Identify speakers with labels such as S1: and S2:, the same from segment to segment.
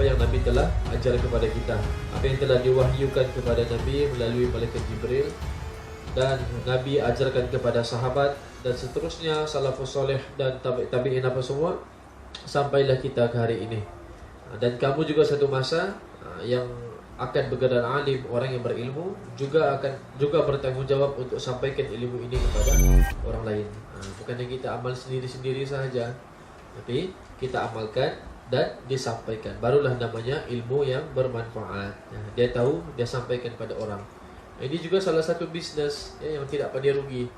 S1: apa yang Nabi telah ajar kepada kita, apa yang telah diwahyukan kepada Nabi melalui malaikat Jibril, dan Nabi ajarkan kepada sahabat, dan seterusnya salafus soleh dan tabi'in apa semua, sampailah kita ke hari ini. Dan kamu juga satu masa yang akan bergerak alim, orang yang berilmu juga bertanggung jawab untuk sampaikan ilmu ini kepada orang lain. Bukannya kita amal sendiri-sendiri saja, tapi kita amalkan dan disampaikan. Barulah namanya ilmu yang bermanfaat. Dia tahu, dia sampaikan pada orang. Ini juga salah satu bisnes yang tidak pandai rugi.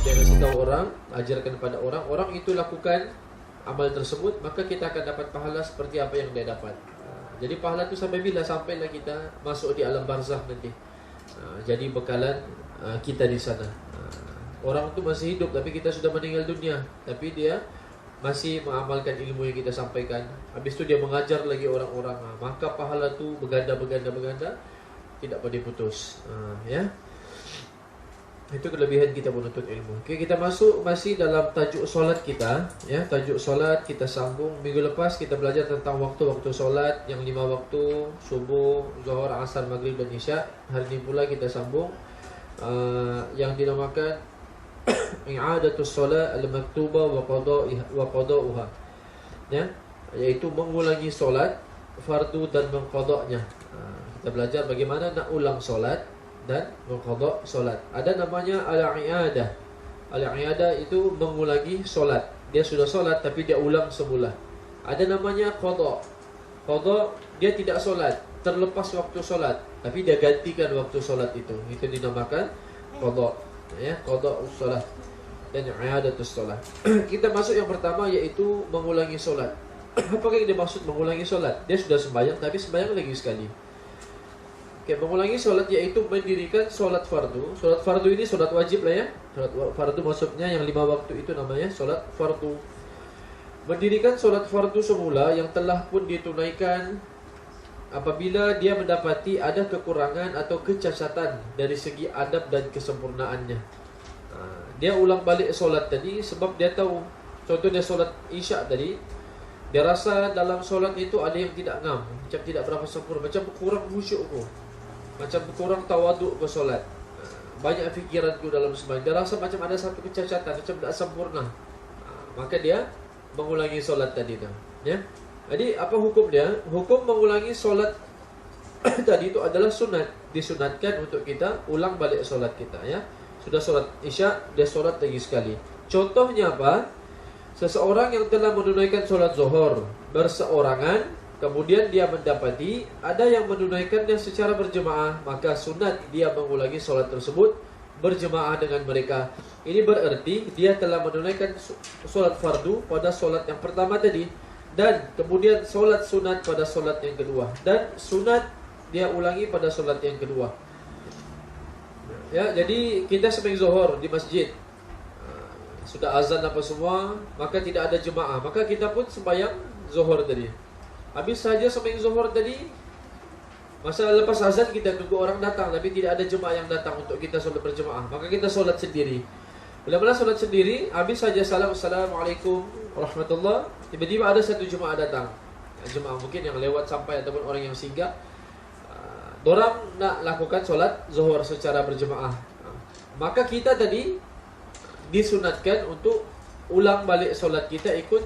S1: Dia kasih tahu orang, ajarkan pada orang, orang itu lakukan amal tersebut, maka kita akan dapat pahala seperti apa yang dia dapat. Jadi pahala itu sampai bila? Sampailah kita masuk di alam barzakh nanti. Jadi bekalan kita di sana. Orang itu masih hidup tapi kita sudah meninggal dunia, tapi dia masih mengamalkan ilmu yang kita sampaikan. Habis itu dia mengajar lagi orang-orang. Maka pahala itu berganda, tidak boleh putus. Ya. Itu kelebihan kita menuntut ilmu. Oke, kita masuk masih dalam tajuk solat kita, ya. Tajuk solat kita sambung. Minggu lepas kita belajar tentang waktu-waktu solat yang 5 waktu: subuh, zuhur, asar, maghrib dan isya. Hari ini pula kita sambung yang dinamakan i'adatus solat al-maktubah wa qada'uha. Ya, yaitu mengulangi solat fardu dan mengqada'nya. Kita belajar bagaimana nak ulang solat dan mengqada' solat. Ada namanya al-i'adah. Al-i'adah itu mengulangi solat. Dia sudah solat tapi dia ulang semula. Ada namanya qada'. Qada' dia tidak solat, terlepas waktu solat, tapi dia gantikan waktu solat itu. Itu dinamakan qada'. Ya, qada'us solat dan i'adatus solat. Kita masuk yang pertama, yaitu mengulangi solat. Apakah yang dimaksud mengulangi solat? Dia sudah sembahyang tapi sembahyang lagi sekali. Mengulangi solat yaitu mendirikan solat fardu. Solat fardu ini solat wajib lah ya. Solat fardu maksudnya yang 5 waktu itu namanya solat fardu. Mendirikan solat fardu semula yang telah pun ditunaikan apabila dia mendapati ada kekurangan atau kecacatan dari segi adab dan kesempurnaannya. Dia ulang balik solat tadi sebab dia tahu. Contohnya solat isya tadi, dia rasa dalam solat itu ada yang tidak ngam, macam tidak berapa sempurna, macam kurang khusyuk ku, macam kurang tawaduk ke solat. Banyak fikiranku dalam sembahyang. Dia rasa macam ada satu kecacatan, macam tidak sempurna. Maka dia mengulangi solat tadi tu. Ya. Jadi apa hukum dia? Hukum mengulangi solat tadi itu adalah sunat. Disunatkan untuk kita ulang balik solat kita. Ya. Sudah solat isya, dia solat lagi sekali. Contohnya apa? Seseorang yang telah menunaikan solat zuhur berseorangan, kemudian dia mendapati ada yang menunaikannya secara berjemaah, maka sunat dia mengulangi solat tersebut berjemaah dengan mereka. Ini berarti dia telah menunaikan solat fardu pada solat yang pertama tadi, dan kemudian solat sunat pada solat yang kedua, dan sunat dia ulangi pada solat yang kedua. Ya, jadi kita sembahyang zuhur di masjid, sudah azan apa semua, maka tidak ada jemaah, maka kita pun sembahyang zuhur tadi. Habis saja sembahyang zuhur tadi, masa lepas azan kita tunggu orang datang, tapi tidak ada jemaah yang datang untuk kita solat berjemaah, maka kita solat sendiri. Bila-bila solat sendiri, habis saja salam, assalamualaikum warahmatullah, tiba-tiba ada satu jemaah datang. Jemaah mungkin yang lewat sampai ataupun orang yang singgah. Dorang nak lakukan solat zuhur secara berjemaah. Maka kita tadi disunatkan untuk ulang balik solat kita ikut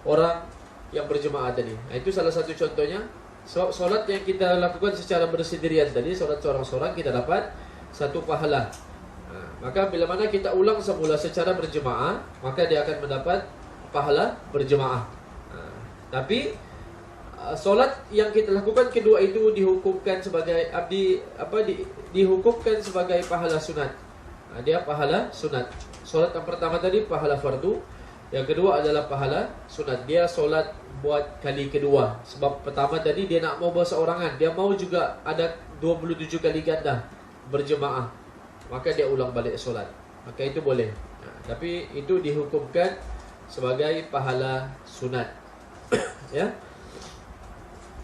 S1: orang yang berjemaah tadi. Itu salah satu contohnya. Solat yang kita lakukan secara bersendirian tadi, solat seorang-seorang, kita dapat satu pahala. Maka bila mana kita ulang semula secara berjemaah, maka dia akan mendapat pahala berjemaah. Tapi solat yang kita lakukan kedua itu dihukumkan sebagai dihukumkan sebagai pahala sunat. Dia pahala sunat. Solat yang pertama tadi pahala fardu, yang kedua adalah pahala sunat. Dia solat buat kali kedua. Sebab pertama tadi dia nak mau berseorangan, dia mau juga ada 27 kali ganda berjemaah, maka dia ulang balik solat. Maka itu boleh. Tapi itu dihukumkan sebagai pahala sunat. Ya.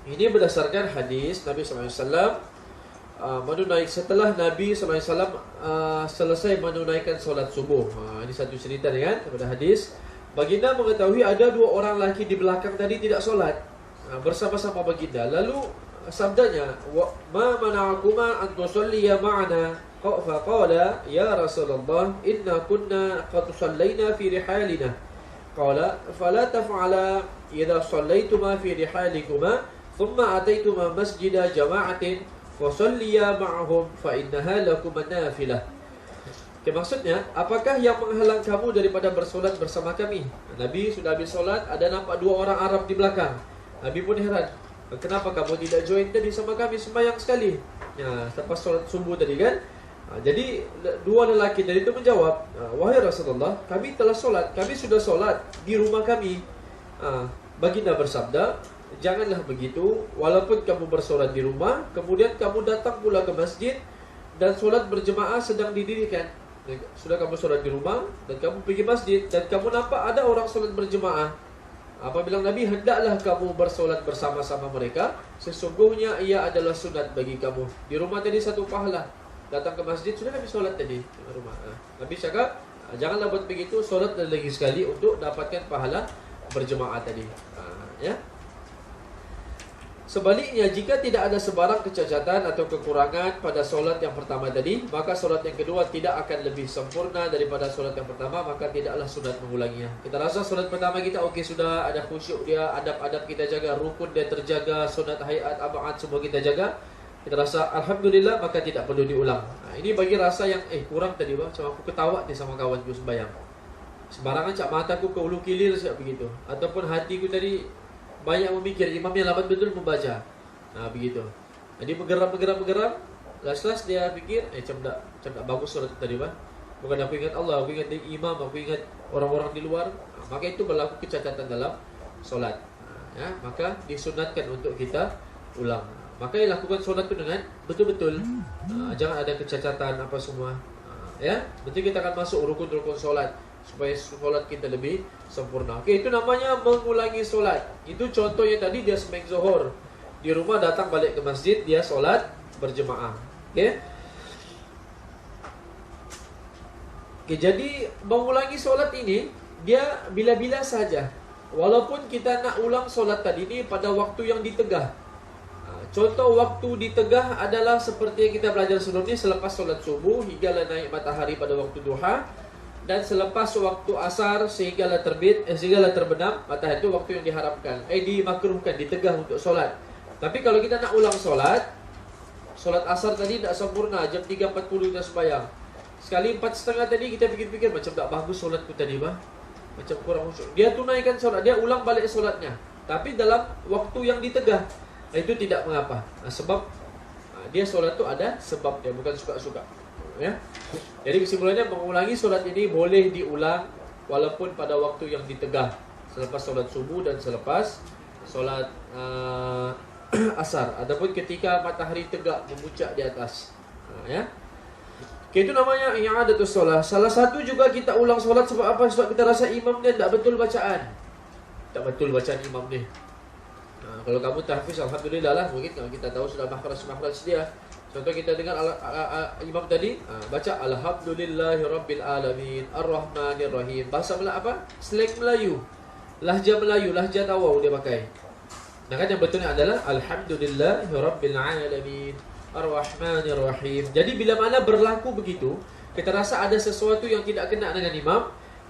S1: Ini berdasarkan hadis Nabi SAW setelah Nabi SAW selesai menunaikan solat subuh. Ini satu cerita kan daripada hadis. Baginda mengetahui ada 2 orang lelaki di belakang tadi tidak solat. bersama-sama baginda. Lalu sabdanya, ma mana'akuma an tusalliya ma'ana, faqala ya Rasulullah inna kunna qad sallaina fi rihalina. Qala fala taf'ala idza sallaituma fi rihalikuma thumma ataituma masjida jama'atin fasalliya ma'ahum fa innaha lakum nafilah. Okay, maksudnya, apakah yang menghalang kamu daripada bersolat bersama kami? Nabi sudah habis solat, ada nampak dua orang Arab di belakang. Nabi pun heran, kenapa kamu tidak join tadi sama kami sembahyang sekali? Ya, lepas solat subuh tadi kan? Jadi dua lelaki tadi itu menjawab, wahai Rasulullah, kami telah solat, kami sudah solat di rumah kami. Baginda bersabda, janganlah begitu, walaupun kamu bersolat di rumah, kemudian kamu datang pula ke masjid dan solat berjemaah sedang didirikan. Sudah kamu solat di rumah dan kamu pergi masjid dan kamu nampak ada orang solat berjemaah. Apa bilang Nabi, hendaklah kamu bersolat bersama-sama mereka, sesungguhnya ia adalah sunat bagi kamu. Di rumah tadi satu pahala, datang ke masjid sudah kami solat tadi di rumah. Nabi cakap, janganlah buat begitu, solat lagi sekali untuk dapatkan pahala berjemaah tadi. Ya. Sebaliknya, jika tidak ada sebarang kecacatan atau kekurangan pada solat yang pertama tadi, maka solat yang kedua tidak akan lebih sempurna daripada solat yang pertama, maka tidaklah sunat mengulanginya. Kita rasa solat pertama kita okey, sudah ada khusyuk dia, adab-adab kita jaga, rukun dia terjaga, sunat hayat, ab'ad semua kita jaga. Kita rasa alhamdulillah, maka tidak perlu diulang. Ini bagi rasa yang kurang tadi bang, macam aku ketawa ni sama kawan aku sembahyang. Sembarangan cak mataku ke ulu kilir siap begitu. Ataupun hatiku tadi banyak memikir, imam yang lambat betul membaca. Begitu. Jadi bergeram. Last dia fikir, macam tak bagus solat tadi bang. Bukan aku ingat Allah, aku ingat imam, aku ingat orang-orang di luar. Maka itu berlaku kecacatan dalam solat. Maka disunatkan untuk kita ulang. Maka lakukan solat itu dengan betul-betul. Jangan ada kecacatan apa semua. Nanti kita akan masuk rukun-rukun solat supaya solat kita lebih sempurna. Okey, itu namanya mengulangi solat. Itu contohnya tadi dia sembahyang zuhur di rumah, datang balik ke masjid, dia solat berjemaah. Okey. Jadi mengulangi solat ini dia bila-bila saja. Walaupun kita nak ulang solat tadi ni pada waktu yang ditegah. Contoh waktu ditegah adalah seperti yang kita belajar sebelum ni, selepas solat subuh hinggalah naik matahari pada waktu duha, dan selepas waktu asar sehinggalah terbit, sehinggalah terbenam matahari, itu waktu yang diharamkan, dimakruhkan, ditegah untuk solat. Tapi kalau kita nak ulang solat asar tadi tak sempurna, jam 3.40 kita sembahyang, sekali 4.30 tadi kita fikir-fikir, macam tak bagus solatku tadi bang, macam kurang khusyuk, dia tunaikan solat, dia ulang balik solatnya, tapi dalam waktu yang ditegah. Itu tidak mengapa, sebab dia solat tu ada sebab dia, bukan suka-suka. Jadi kesimpulannya, mengulangi solat ini boleh diulang walaupun pada waktu yang ditegah, selepas solat subuh dan selepas solat asar, ataupun ketika matahari tegak memuncak di atas. Itu namanya i'adatus solat. Salah satu juga kita ulang solat sebab apa? Sebab kita rasa imam dia tak betul bacaan. Tak betul bacaan imam ni. Kalau kamu tahfiz, alhamdulillah lah. Mungkin kalau kita tahu sudah makhraj dia. Contoh kita dengar imam tadi baca alhamdulillahirabbil alamin arrahmanir rahim. Bahasa apa? Slang Melayu. Lahjah Melayu, lahjah Tawau dia pakai. Nah kan yang betulnya adalah alhamdulillahirabbil alamin arrahmanir rahim. Jadi bila mana berlaku begitu, kita rasa ada sesuatu yang tidak kena dengan imam,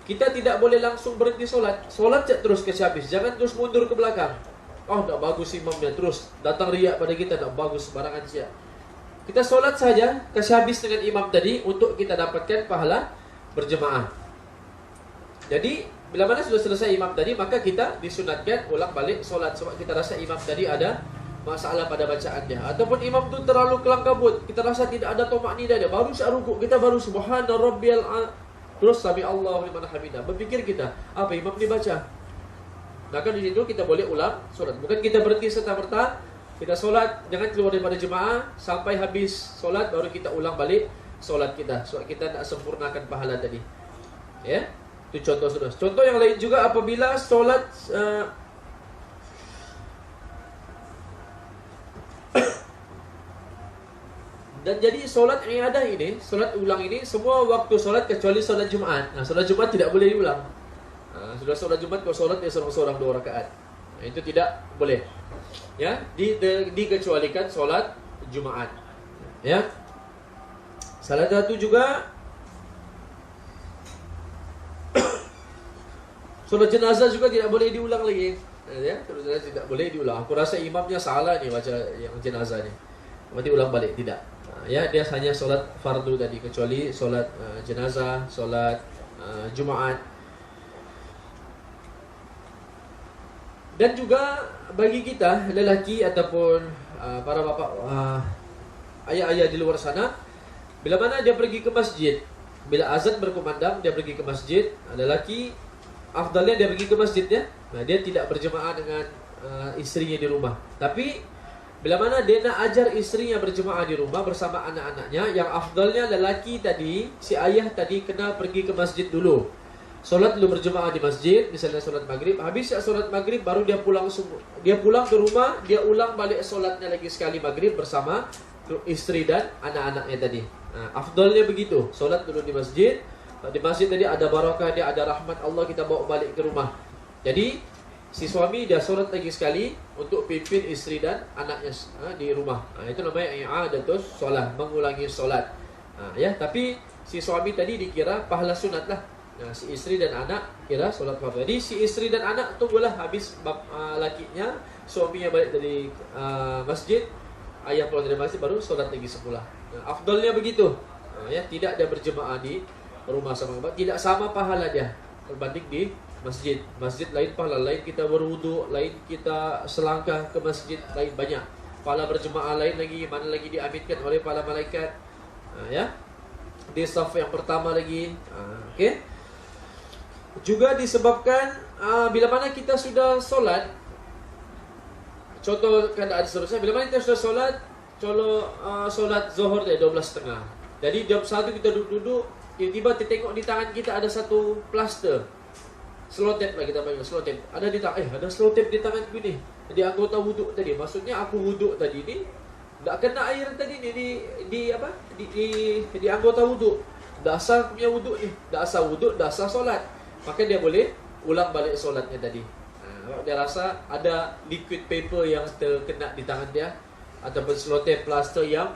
S1: kita tidak boleh langsung berhenti solat. Solat terus ke habis. Jangan terus mundur ke belakang. Tak bagus imamnya, terus datang riak pada kita, tak bagus, sembarangan siap. Kita solat saja kasih habis dengan imam tadi untuk kita dapatkan pahala berjemaah. Jadi bila mana sudah selesai imam tadi, maka kita disunatkan ulang balik solat, sebab kita rasa imam tadi ada masalah pada bacaannya, ataupun imam tu terlalu kelang kabut, kita rasa tidak ada tumakninah dia, baru rukuk kita baru subhana rabbiyal terus sami Allahu liman hamidah. Berfikir kita, apa imam dibaca? Maka di situ kita boleh ulang solat. Bukan kita berhenti serta-merta, kita solat, jangan keluar daripada jemaah sampai habis solat baru kita ulang balik solat kita. Solat kita nak sempurnakan pahala tadi. Itu contoh sudah. Contoh yang lain juga apabila solat dan jadi solat i'adah ini, solat ulang ini, semua waktu solat kecuali solat Jumaat. Solat Jumaat tidak boleh diulang. Sudah solat Jumat, kalau solat dia seorang-seorang 2 rakaat. Itu tidak boleh. Ya, dikecualikan solat Jumaat. Ya. Salah satu juga solat jenazah juga tidak boleh diulang lagi. Ya, tidak boleh diulang. Aku rasa imamnya salah nih baca yang jenazah ni. Nanti ulang balik, tidak. Ya, dia hanya solat fardu tadi, kecuali solat jenazah, solat Jumaat. Dan juga bagi kita lelaki ataupun para bapak, ayah-ayah di luar sana, bila mana dia pergi ke masjid, bila azan berkumandang dia pergi ke masjid, lelaki afdalnya dia pergi ke masjid ya. Nah, dia tidak berjemaah dengan istrinya di rumah. Tapi bila mana dia nak ajar istrinya berjemaah di rumah bersama anak-anaknya, yang afdalnya lelaki tadi, si ayah tadi kena pergi ke masjid dulu. Solat dulu berjemaah di masjid, misalnya solat maghrib. Habis solat maghrib baru dia pulang ke rumah, dia ulang balik solatnya lagi sekali maghrib bersama istri dan anak-anaknya tadi. Nah, afdalnya begitu. Solat dulu di masjid. Di masjid tadi ada barakah, dia ada rahmat Allah, kita bawa balik ke rumah. Jadi si suami dia solat lagi sekali untuk pimpin istri dan anaknya di rumah. Itu namanya i'adatus solat, mengulangi solat. Ya, tapi si suami tadi dikira pahala sunat lah. Nah, si istri dan anak kira solat fardu. Jadi si istri dan anak tunggulah habis lakinya, suaminya balik dari masjid, ayah pulang dari masjid baru solat lagi semula. Nah, afdalnya begitu. Ya, tidak dia berjemaah di rumah sama tidak sama pahala dia berbanding di masjid. Masjid lain pahala, lain kita berwudu, lain kita selangkah ke masjid, lain banyak. Pahala berjemaah lain lagi, mana lagi diaminkan oleh para malaikat. Ya. Di saf yang pertama lagi. Okey. Juga disebabkan bila mana kita sudah solat, contoh keadaan seterusnya, bila mana kita sudah solat, solat zuhur dia 12.30. Jadi jam 1 kita duduk-duduk, tiba-tiba kita tengok di tangan kita ada satu plaster. Slow tape lah kita panggil, slow tape. Ada di tangan, ada slow tape di tanganku ni. Jadi anggota wuduk tadi, maksudnya aku wuduk tadi ni tak kena air tadi ni di anggota wuduk. Dah asal punya wuduk ni, dah asal wuduk, dah asal solat. Maka dia boleh ulang balik solatnya tadi. Dia rasa ada liquid paper yang terkena di tangan dia, ataupun selotip plaster yang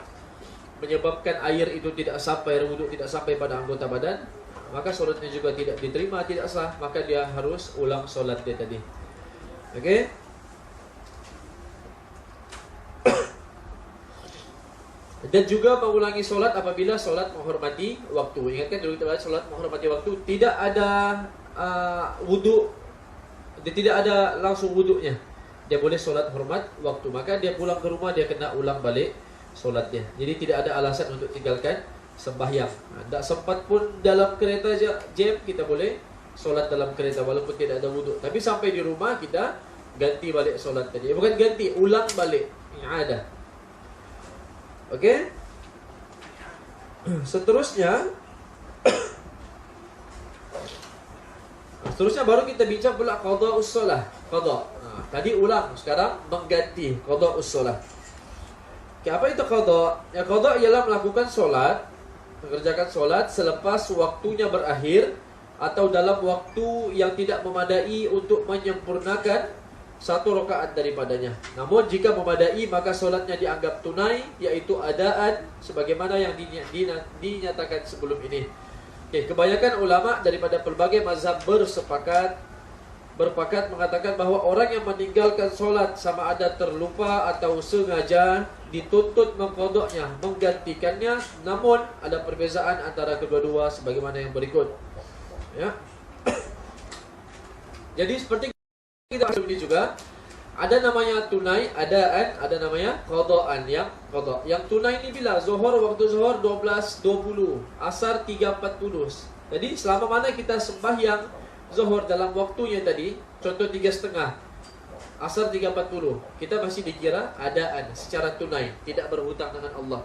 S1: menyebabkan air itu tidak sampai, air wuduk tidak sampai pada anggota badan, maka solatnya juga tidak diterima, tidak sah. Maka dia harus ulang solat dia tadi. Okey. Dan juga mengulangi solat apabila solat menghormati waktu. Ingatkan dulu kita bahas solat menghormati waktu, tidak ada wuduk, dia tidak ada langsung wuduknya, dia boleh solat hormat waktu. Maka dia pulang ke rumah, dia kena ulang balik solatnya. Jadi tidak ada alasan untuk tinggalkan sembahyang. Tak sempat pun dalam kereta jam, kita boleh solat dalam kereta walaupun tidak ada wuduk. Tapi sampai di rumah kita ganti balik solat tadi. Bukan ganti, ulang balik. I'adah. Okey. Seterusnya baru kita bincang pula qada'us solah. Qada'. Tadi ulang, sekarang mengganti qada'us solah. Okay, apa itu qada'? Ya, qada' ialah melakukan solat, mengerjakan solat selepas waktunya berakhir atau dalam waktu yang tidak memadai untuk menyempurnakan satu rakaat daripadanya. Namun jika memadai, maka solatnya dianggap tunai, yaitu adaan sebagaimana yang dinyatakan sebelum ini. Okay, kebanyakan ulama daripada pelbagai mazhab bersepakat mengatakan bahawa orang yang meninggalkan solat sama ada terlupa atau sengaja dituntut mengqadanya, menggantikannya. Namun ada perbezaan antara kedua-dua sebagaimana yang berikut. Ya. Jadi seperti kita sebelum ini juga ada namanya tunai, adaan, ada namanya qadaan. Yang qada, yang tunai ini bila zuhur, waktu zuhur 12.20, asar 3.40. Jadi selama mana kita sembahyang zuhur dalam waktunya tadi, contoh 3.30, asar 3.40, kita masih dikira adaan secara tunai, tidak berhutang dengan Allah.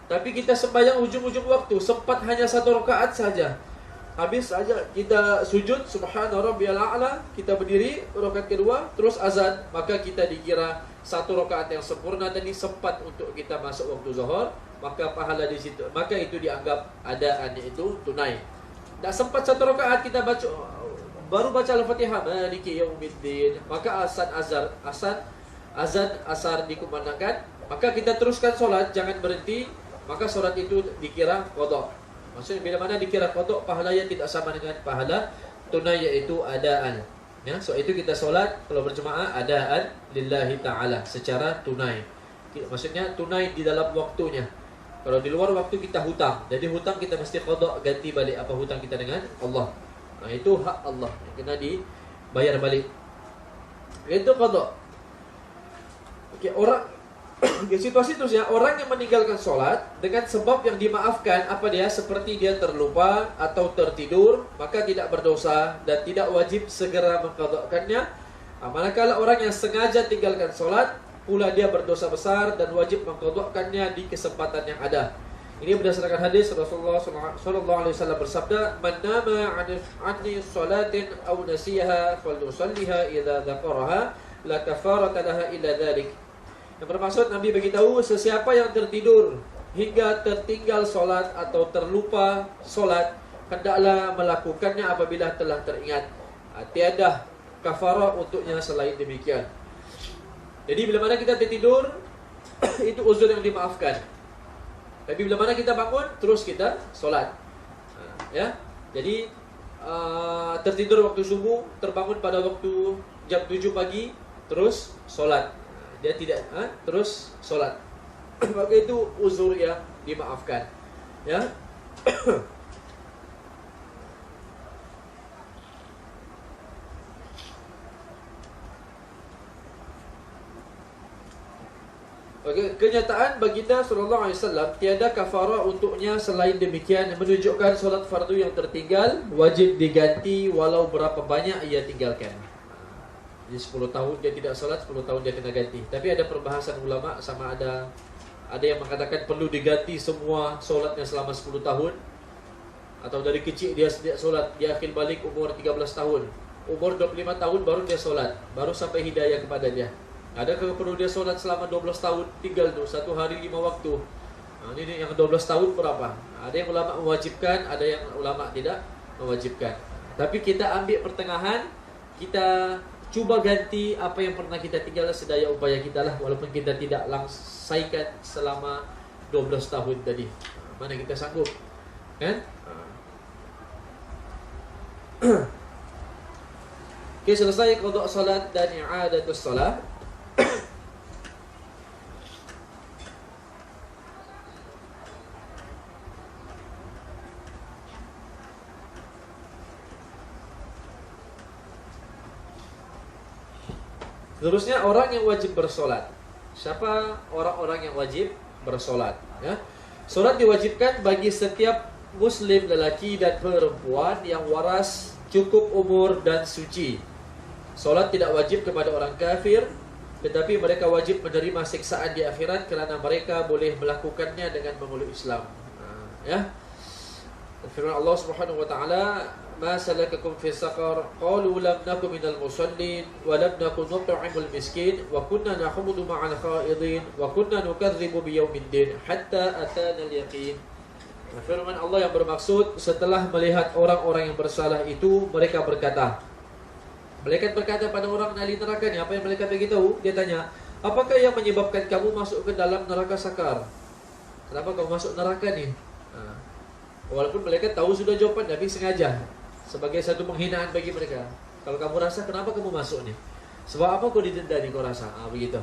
S1: Tapi kita sembahyang ujung-ujung waktu, sempat hanya satu rakaat saja, habis saja kita sujud subhana rabbiyal a'la, kita berdiri rakaat kedua terus azan, maka kita dikira satu rakaat yang sempurna tadi sempat untuk kita masuk waktu zuhur, maka pahala di situ, maka itu dianggap adaan, yaitu tunai. Tak sempat satu rakaat kita baca baru baca Al-Fatihah, Maliki Yaumiddin, maka azan asar dikumandangkan, maka kita teruskan solat, jangan berhenti, maka solat itu dikira qada. Maksudnya bila mana dikira qada, pahalanya tidak sama dengan pahala tunai, yaitu adaan. Ya, so itu kita solat kalau berjemaah adaan lillahi ta'ala secara tunai. Maksudnya tunai di dalam waktunya. Kalau di luar waktu kita hutang. Jadi hutang kita mesti qada, ganti balik apa hutang kita dengan Allah. Nah, itu hak Allah yang kena dibayar balik. Itu qada. Okey, orang situasi terusnya, orang yang meninggalkan solat dengan sebab yang dimaafkan, apa dia? Seperti dia terlupa atau tertidur, maka tidak berdosa dan tidak wajib segera mengqadhakannya. Manakala orang yang sengaja tinggalkan solat, pula dia berdosa besar dan wajib mengqadhakannya di kesempatan yang ada. Ini berdasarkan hadis Rasulullah sallallahu alaihi wasallam bersabda, "Man nama 'anni salatin aw nasiyaha falyusalliha idza dzakaraha, la kafarata laha illa dzalik." Yang bermaksud, Nabi beritahu, sesiapa yang tertidur hingga tertinggal solat atau terlupa solat, hendaklah melakukannya apabila telah teringat. Tiada kafarah untuknya selain demikian. Jadi bila mana kita tertidur, itu uzur yang dimaafkan. Tapi bila mana kita bangun, terus kita solat. Ya, jadi tertidur waktu subuh, terbangun pada waktu jam 7 pagi, terus solat. Dia tidak terus solat. Maka itu uzur yang dimaafkan. Ya. Okey, kenyataan baginda sallallahu alaihi wasallam tiada kafarah untuknya selain demikian, menunjukkan solat fardu yang tertinggal wajib diganti walau berapa banyak ia tinggalkan. Jadi 10 tahun dia tidak solat, 10 tahun dia kena ganti. Tapi ada perbahasan ulama, sama ada yang mengatakan perlu diganti semua solatnya selama 10 tahun, atau dari kecil dia sejak solat, dia akhir balik umur 13 tahun, umur 25 tahun baru dia solat, baru sampai hidayah kepada dia. Adakah perlu dia solat selama 12 tahun, tinggal tu 1 hari 5 waktu. Ini yang 12 tahun berapa? Ada yang ulama mewajibkan, ada yang ulama tidak mewajibkan. Tapi kita ambil pertengahan, kita cuba ganti apa yang pernah kita tinggal sedaya upaya kita lah, walaupun kita tidak langsaikan selama 12 tahun tadi. Mana kita sanggup, kan? Okey, selesai qada salat dan i'adatus salat. Seterusnya, orang yang wajib bersolat. Siapa orang-orang yang wajib bersolat? Ya, solat diwajibkan bagi setiap Muslim lelaki dan perempuan yang waras, cukup umur dan suci. Solat tidak wajib kepada orang kafir, tetapi mereka wajib menerima siksaan di akhirat kerana mereka boleh melakukannya dengan memeluk Islam. Ya, firman Allah Subhanahu wa taala, "Ma salakakum fi saqar? Qalu lam nakum minal musallin wa lam nakun nut'imul miskin wa kunna nakhudhu ma'al khaidin wa kunna nukadzibu biyaumiddin hatta atana al-yaqin." Firman Allah yang bermaksud, setelah melihat orang-orang yang bersalah itu, mereka berkata, malaikat berkata pada orang ahli neraka ni, apa yang malaikat beritahu? Dia tanya, apakah yang menyebabkan kamu masuk ke dalam neraka sakar? Kenapa kamu masuk neraka ni? Walaupun mereka tahu sudah jawapan, tapi sengaja sebagai satu penghinaan bagi mereka. Kalau kamu rasa, kenapa kamu masuk ni? Sebab apa kau didenda ni, kau rasa? Begitu.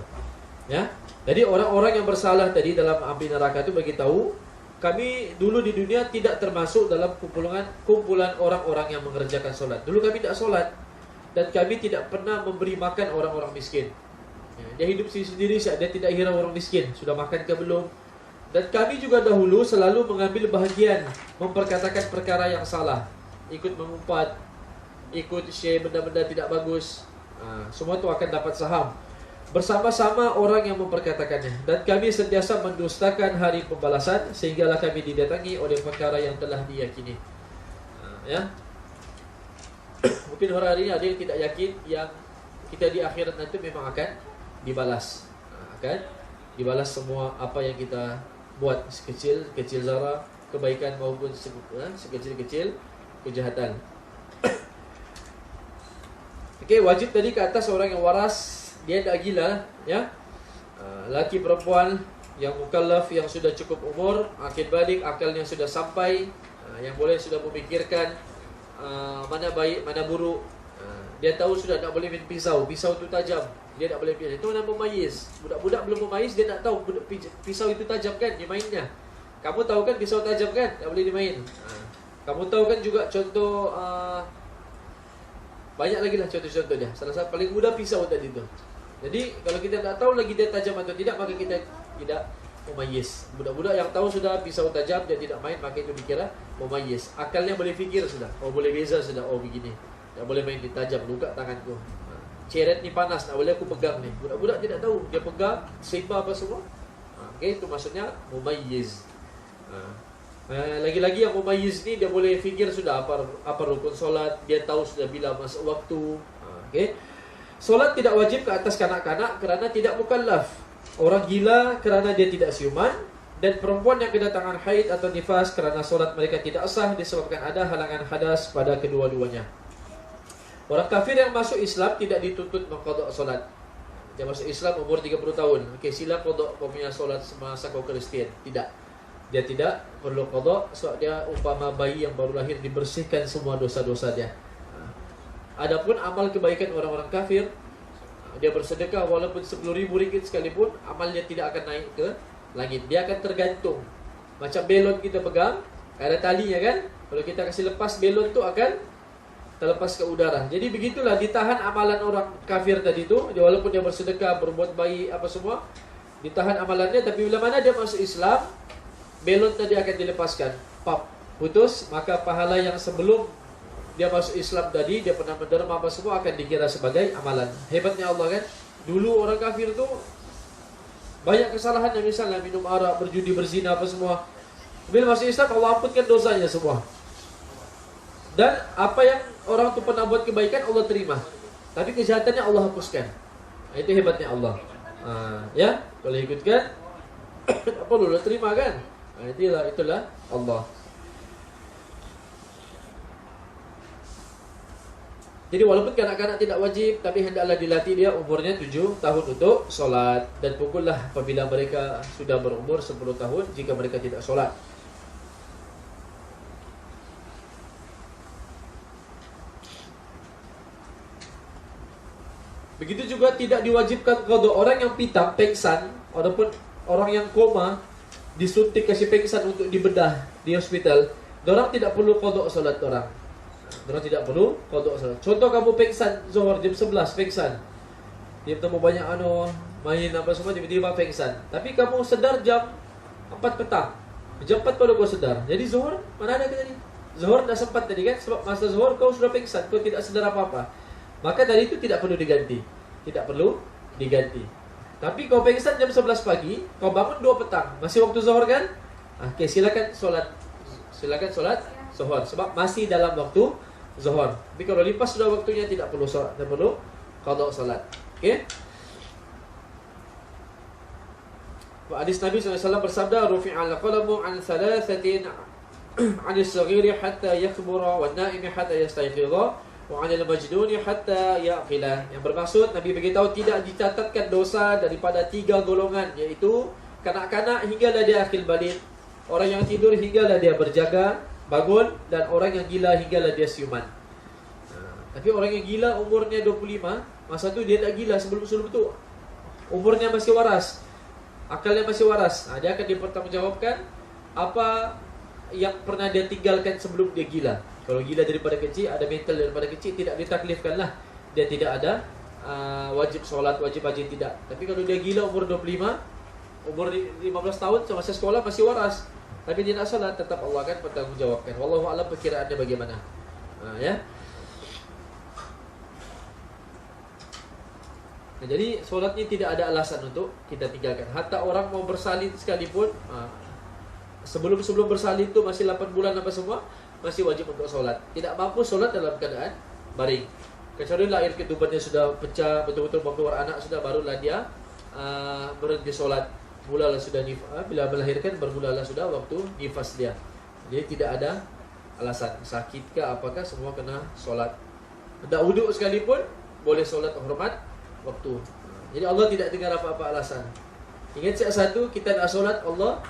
S1: Ya. Jadi orang-orang yang bersalah tadi dalam api neraka itu beritahu, kami dulu di dunia tidak termasuk dalam kumpulan orang-orang yang mengerjakan solat. Dulu kami tidak solat, dan kami tidak pernah memberi makan orang-orang miskin. Dia hidup sendiri, dia tidak hirau orang miskin, sudah makan ke belum. Dan kami juga dahulu selalu mengambil bahagian, memperkatakan perkara yang salah, ikut mengumpat, ikut share benda-benda tidak bagus. Semua itu akan dapat saham bersama-sama orang yang memperkatakannya. Dan kami sentiasa mendustakan hari pembalasan, sehinggalah kami didatangi oleh perkara yang telah diyakini. Ya, mungkin hari ini ada yang tidak yakin yang kita di akhirat nanti memang akan dibalas, akan dibalas semua apa yang kita buat, sekecil zarah kebaikan maupun sekecil-kecil kejahatan. Okey, wajib tadi ke atas orang yang waras, dia tak gila, ya. Laki perempuan yang mukallaf, yang sudah cukup umur, akil balik, akalnya sudah sampai, yang boleh sudah memikirkan mana baik, mana buruk. Dia tahu sudah tak boleh main pisau tu tajam, dia tak boleh main. Itu nama memayis. Budak-budak belum memayis, dia nak tahu pisau itu tajam kan, dia mainnya. Kamu tahu kan pisau tajam kan, tak boleh dimain. Kamu tahu kan juga contoh, banyak lagi lah contoh-contohnya. Salah satu paling mudah pisau tadi tu. Jadi kalau kita tak tahu lagi dia tajam atau tidak, maka kita tidak memayis. Budak-budak yang tahu sudah pisau tajam, dia tidak main, maka itu dikira memayis. Akalnya boleh fikir sudah. Oh, boleh beza sudah. Oh, begini. Tak boleh main di tajam, luka tanganku. Ceret ni panas, tak boleh aku pegang ni. Budak-budak tidak tahu. Dia pegang, seimbang apa semua. Okey, itu maksudnya memayis. Lagi-lagi yang memayis ni, dia boleh fikir sudah apa rukun solat. Dia tahu sudah bila masuk waktu. Okey. Solat tidak wajib ke atas kanak-kanak kerana tidak mukallaf. Orang gila kerana dia tidak siuman. Dan perempuan yang kedatangan haid atau nifas kerana solat mereka tidak sah disebabkan ada halangan hadas pada kedua-duanya. Orang kafir yang masuk Islam tidak dituntut mengqadha solat. Dia masuk Islam umur 30 tahun. Okey, sila qadha kau punya solat semasa kau Kristian. Tidak. Dia tidak perlu qadha sebab dia umpama bayi yang baru lahir, dibersihkan semua dosa-dosa dia. Adapun amal kebaikan orang-orang kafir, dia bersedekah walaupun 10,000 ringgit sekalipun, amalnya tidak akan naik ke langit. Dia akan tergantung. Macam belon kita pegang, ada talinya kan? Kalau kita kasih lepas belon tu akan terlepas ke udara. Jadi begitulah ditahan amalan orang kafir tadi tu. Dia walaupun dia bersedekah, berbuat baik apa semua, ditahan amalannya, tapi bila mana dia masuk Islam, belon tadi akan dilepaskan. Pap, putus, maka pahala yang sebelum dia masuk Islam tadi, dia pernah menderma apa semua, akan dikira sebagai amalan. Hebatnya Allah kan. Dulu orang kafir tu banyak kesalahan, yang misalnya minum arak, berjudi, berzina apa semua. Bila masuk Islam, Allah ampunkan dosanya semua. Dan apa yang orang tu pernah buat kebaikan, Allah terima. Tapi kejahatannya Allah hapuskan. Itu hebatnya Allah. Ya, kalau ikutkan tak perlu lah terima kan. Itulah Allah. Jadi walaupun kanak-kanak tidak wajib, tapi hendaklah dilatih dia umurnya 7 tahun untuk solat. Dan pukullah apabila mereka sudah berumur 10 tahun jika mereka tidak solat. Begitu juga tidak diwajibkan qadha orang yang pitam, pengsan, ataupun orang yang koma, disuntik kasih pengsan untuk dibedah di hospital. Orang tidak perlu qadha solat orang. Orang tidak perlu qadha solat. Contoh kamu pengsan Zuhur jam 11 pengsan. Dia bertemu banyak main apa semua, tiba-tiba pengsan. Tapi kamu sedar jam 4 petang. Jam 4 baru kau sedar. Jadi Zuhur mana ada tadi? Zuhur dah sempat tadi kan, sebab masa Zuhur kau sudah pengsan, kau tidak sedar apa-apa. Maka tadi itu tidak perlu diganti. Tidak perlu diganti. Tapi kau pengsan jam 11 pagi, kau bangun 2 petang, masih waktu Zuhur kan? Okey, silakan solat. Silakan solat Zuhur sebab masih dalam waktu Zuhur. Tapi kalau lepas sudah waktunya, tidak perlu solat, tidak perlu qadha solat. Okey? Hadis Nabi SAW bersabda, rufi'al qalamu an thalathatin 'anil saghiri hatta yakbura wan na'imi hatta yastayqidha wa 'anil majnuni hatta yaqila. Yang bermaksud Nabi beritahu tidak dicatatkan dosa daripada 3 golongan, iaitu kanak-kanak hinggalah dia akil balik, orang yang tidur hinggalah dia berjaga bangun, dan orang yang gila hinggalah dia siuman. Tapi orang yang gila umurnya 25, masa tu dia tak gila, sebelum tu umurnya masih waras, akalnya masih waras. Dia akan dipertanggungjawabkan apa yang pernah dia tinggalkan sebelum dia gila. Kalau gila daripada kecil, ada mental daripada kecil, tidak ditaklifkanlah. Dia tidak ada wajib solat, wajib haji, tidak. Tapi kalau dia gila umur 25, umur 15 tahun, semasa sekolah masih waras, tapi dia nak solat, tetap Allah akan bertanggungjawabkan. Wallahu a'lam perkiraannya bagaimana. Ya. Nah, jadi solat ni tidak ada alasan untuk kita tinggalkan. Hatta orang mau bersalin sekalipun, sebelum bersalin tu masih 8 bulan apa semua, masih wajib untuk solat. Tidak mampu solat dalam keadaan baring. Kecuali lahir ketubannya sudah pecah, betul-betul mau keluar anak sudah, barulah dia berhenti solat. Mulalah sudah bila melahirkan, bermulalah sudah waktu nifas dia. Jadi tidak ada alasan sakit ke apakah, semua kena solat. Tak wuduk sekalipun, boleh solat hormat waktu. Jadi Allah tidak dengar apa-apa alasan. Ingat satu, kita nak solat, Allah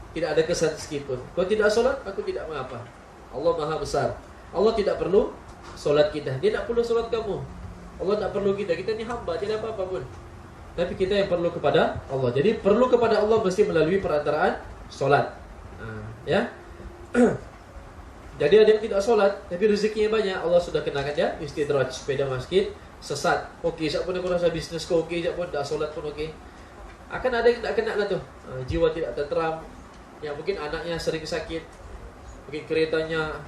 S1: tidak ada kesan sedikit pun. Kau tidak solat, aku tidak mengapa. Allah Maha Besar. Allah tidak perlu solat kita. Dia tak perlu solat kamu. Allah tak perlu kita. Kita ni hamba, tidak apa-apa pun. Tapi kita yang perlu kepada Allah. Jadi perlu kepada Allah mesti melalui perantaraan solat. Ya. Jadi ada yang tidak solat tapi rezekinya banyak, Allah sudah kenakan dia istidraj, sepeda masjid sesat. Okey, siapa pun aku rasa bisnes kau okey, siapa pun tak solat pun okey. Akan ada yang tak kena lah tu. Jiwa tidak tenteram. Yang mungkin anaknya sering sakit, mungkin keretanya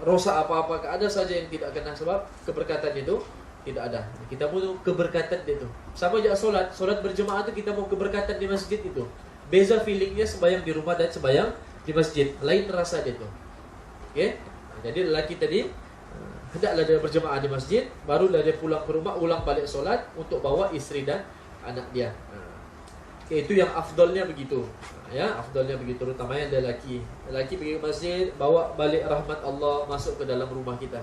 S1: rosak apa-apa, ada saja yang tidak kena sebab keberkatan itu tidak ada. Kita mau keberkatan dia tu. Sama je solat berjemaah tu, kita mau keberkatan di masjid itu. Beza feelingnya sembahyang di rumah dan sembahyang di masjid. Lain rasa dia tu. Okey. Jadi lelaki tadi hendaklah dia berjemaah di masjid, barulah dia pulang ke rumah, ulang balik solat untuk bawa isteri dan anak dia. Okay, itu yang afdalnya begitu. Ya, afdalnya begitu, terutamanya lelaki. Lelaki pergi ke masjid, bawa balik rahmat Allah masuk ke dalam rumah kita.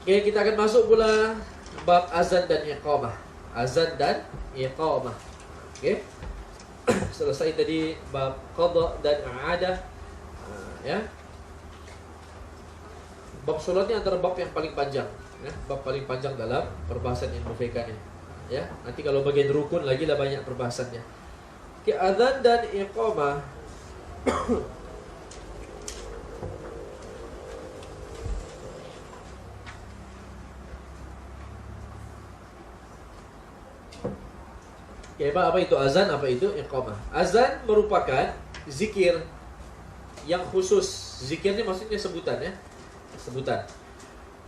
S1: Okay, kita akan masuk pula bab azan dan iqamah. Azan dan iqamah. Okay. Selesai tadi bab qada dan i'adah. Ya. Bab solat ni antara bab yang paling panjang, ya, bab paling panjang dalam perbahasan ilmu fiqh ni. Ya, nanti kalau bagian rukun lagi lah banyak perbahasannya. Okay, azan dan iqamah. Okay, apa itu azan, apa itu iqamah? Azan merupakan zikir yang khusus. Zikir ni maksudnya sebutan, ya. Sebutan.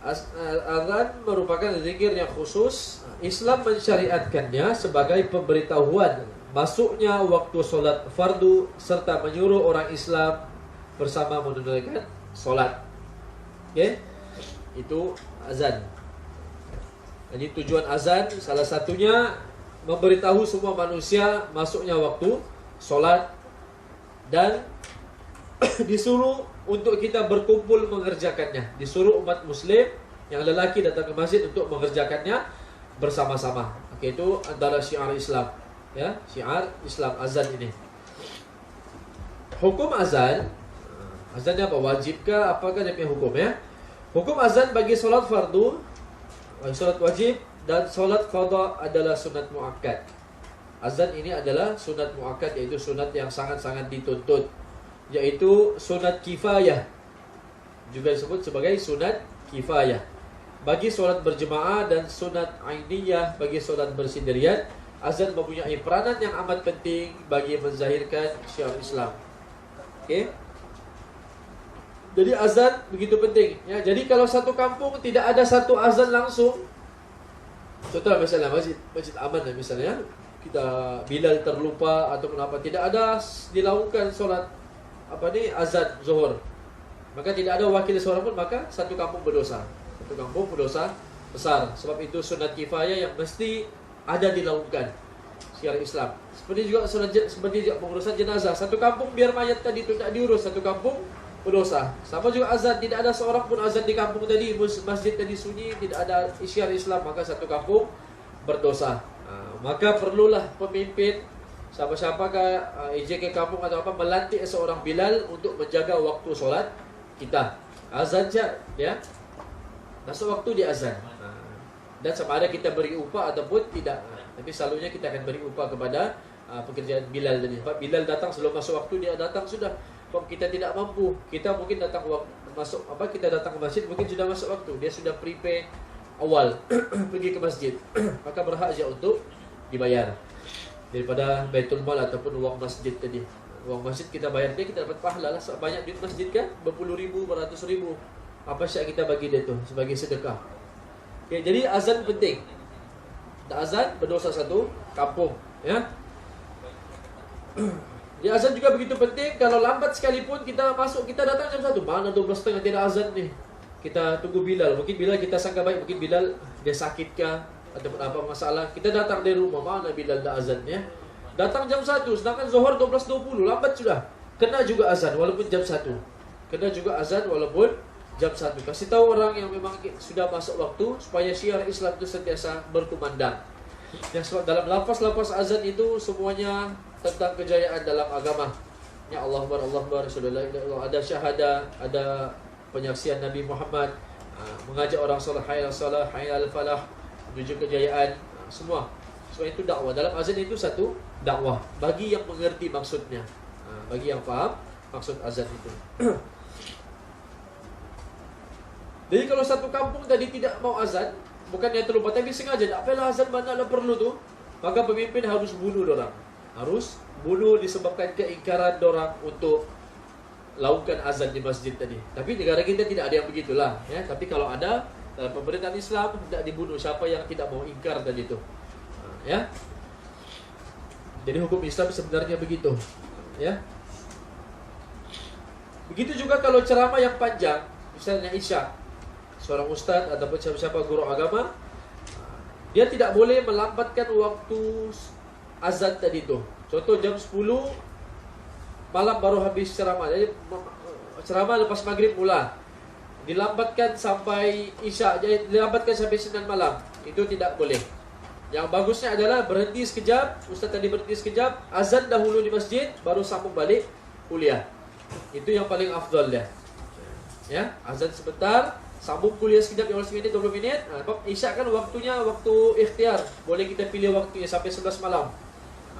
S1: Azan merupakan zikir yang khusus. Islam mensyariatkannya sebagai pemberitahuan masuknya waktu solat fardu serta menyuruh orang Islam bersama menunaikan solat. Okay? Itu azan. Jadi tujuan azan salah satunya memberitahu semua manusia masuknya waktu solat dan disuruh untuk kita berkumpul mengerjakannya. Disuruh umat muslim yang lelaki datang ke masjid untuk mengerjakannya bersama-sama. Okey, itu antara syiar Islam. Ya, syiar Islam azan ini. Hukum azan. Azannya apa? Wajibkah? Apakah dia punya hukum, ya? Hukum azan bagi solat fardu, solat wajib dan solat qada adalah sunat muakkad. Azan ini adalah sunat muakkad, iaitu sunat yang sangat-sangat dituntut, yaitu sunat kifayah, juga disebut sebagai sunat kifayah bagi solat berjemaah dan sunat ainiyah bagi solat bersendirian. Azan mempunyai peranan yang amat penting bagi menzahirkan syiar Islam. Okey. Jadi azan begitu penting, ya. Jadi kalau satu kampung tidak ada satu azan langsung, contoh misalnya masjid aman misalnya, kita Bilal terlupa ataupun apa, tidak ada dilakukan solat azan zuhur, maka tidak ada wakil seorang pun, maka satu kampung berdosa. Satu kampung berdosa besar. Sebab itu sunat kifayah yang mesti ada dilakukan syiar Islam. Seperti juga pengurusan jenazah. Satu kampung biar mayat tadi itu tak diurus, satu kampung berdosa. Sama juga azan, tidak ada seorang pun azan di kampung tadi, masjid tadi sunyi, tidak ada syiar Islam, maka satu kampung berdosa. Maka perlulah pemimpin, siapa-siapakah EJK kampung atau apa, melantik seorang Bilal untuk menjaga waktu solat kita. Azan je, ya. Masuk waktu dia azan. Dan sama ada kita beri upah ataupun tidak. Tapi selalunya kita akan beri upah kepada pekerjaan Bilal tadi. Sebab Bilal datang sebelum masuk waktu, dia datang sudah. Kalau kita tidak mampu, kita mungkin datang kita datang ke masjid mungkin sudah masuk waktu. Dia sudah prepare awal pergi ke masjid. Maka berhak je untuk dibayar daripada Baitul Mal ataupun wang masjid tadi. Wang masjid kita bayar dia, kita dapat pahala lah. Banyak duit masjid kan, berpuluh ribu, beratus ribu. Apa syak kita bagi dia tu sebagai sedekah. Okay, jadi azan penting. Tak azan berdosa satu kampung, ya. Di azan juga begitu penting. Kalau lambat sekalipun kita masuk, kita datang jam 1, mana 12.30 tidak azan ni. Kita tunggu Bilal. Mungkin Bilal kita sangka baik, mungkin Bilal dia sakit kah ataupun apa masalah. Kita datang dari rumah, mana Bilal dah azan, ya. Datang jam 1, sedangkan Zuhur 12.20, lambat sudah. Kena juga azan walaupun jam 1. Kena juga azan walaupun jam 1. Kasih tahu orang yang memang sudah masuk waktu supaya syiar Islam itu sentiasa berkumandang. Yang dalam lafaz-lafaz azan itu semuanya tentang kejayaan dalam agama. Ya Allah Akbar, Rasulullah, ada syahadah, ada penyaksian Nabi Muhammad, mengajak orang salat, hayya salah, hayya al falah, menuju kejayaan, semua. Sebab itu dakwah. Dalam azan itu satu dakwah bagi yang mengerti maksudnya, bagi yang faham maksud azan itu. Jadi kalau satu kampung tadi tidak mau azan, bukannya terlupa, tapi sengaja, tak apalah azan, manalah perlu tu, maka pemimpin harus bunuh dorang. Harus bunuh disebabkan keingkaran dorang untuk lakukan azan di masjid tadi. Tapi negara kita tidak ada yang begitulah, ya. Tapi kalau ada dalam pemerintahan Islam, tidak dibunuh siapa yang tidak mau ingkar tadi itu, ya. Jadi hukum Islam sebenarnya begitu, ya. Begitu juga kalau ceramah yang panjang, misalnya Isya, seorang ustaz ataupun siapa guru agama, dia tidak boleh melambatkan waktu azan tadi tu. Contoh jam 10 malam baru habis ceramah. Jadi ceramah lepas maghrib mula, dilambatkan sampai Isya, jadi dilambatkan sampai 9 malam. Itu tidak boleh. Yang bagusnya adalah berhenti sekejap, ustaz tadi berhenti sekejap, azan dahulu di masjid, baru sambung balik kuliah. Itu yang paling afdal dia. Ya, azan sebentar, sambung kuliah sekejap, 15 minit, 20 minit. Isya kan waktunya waktu ikhtiar, boleh kita pilih waktunya sampai 11 malam.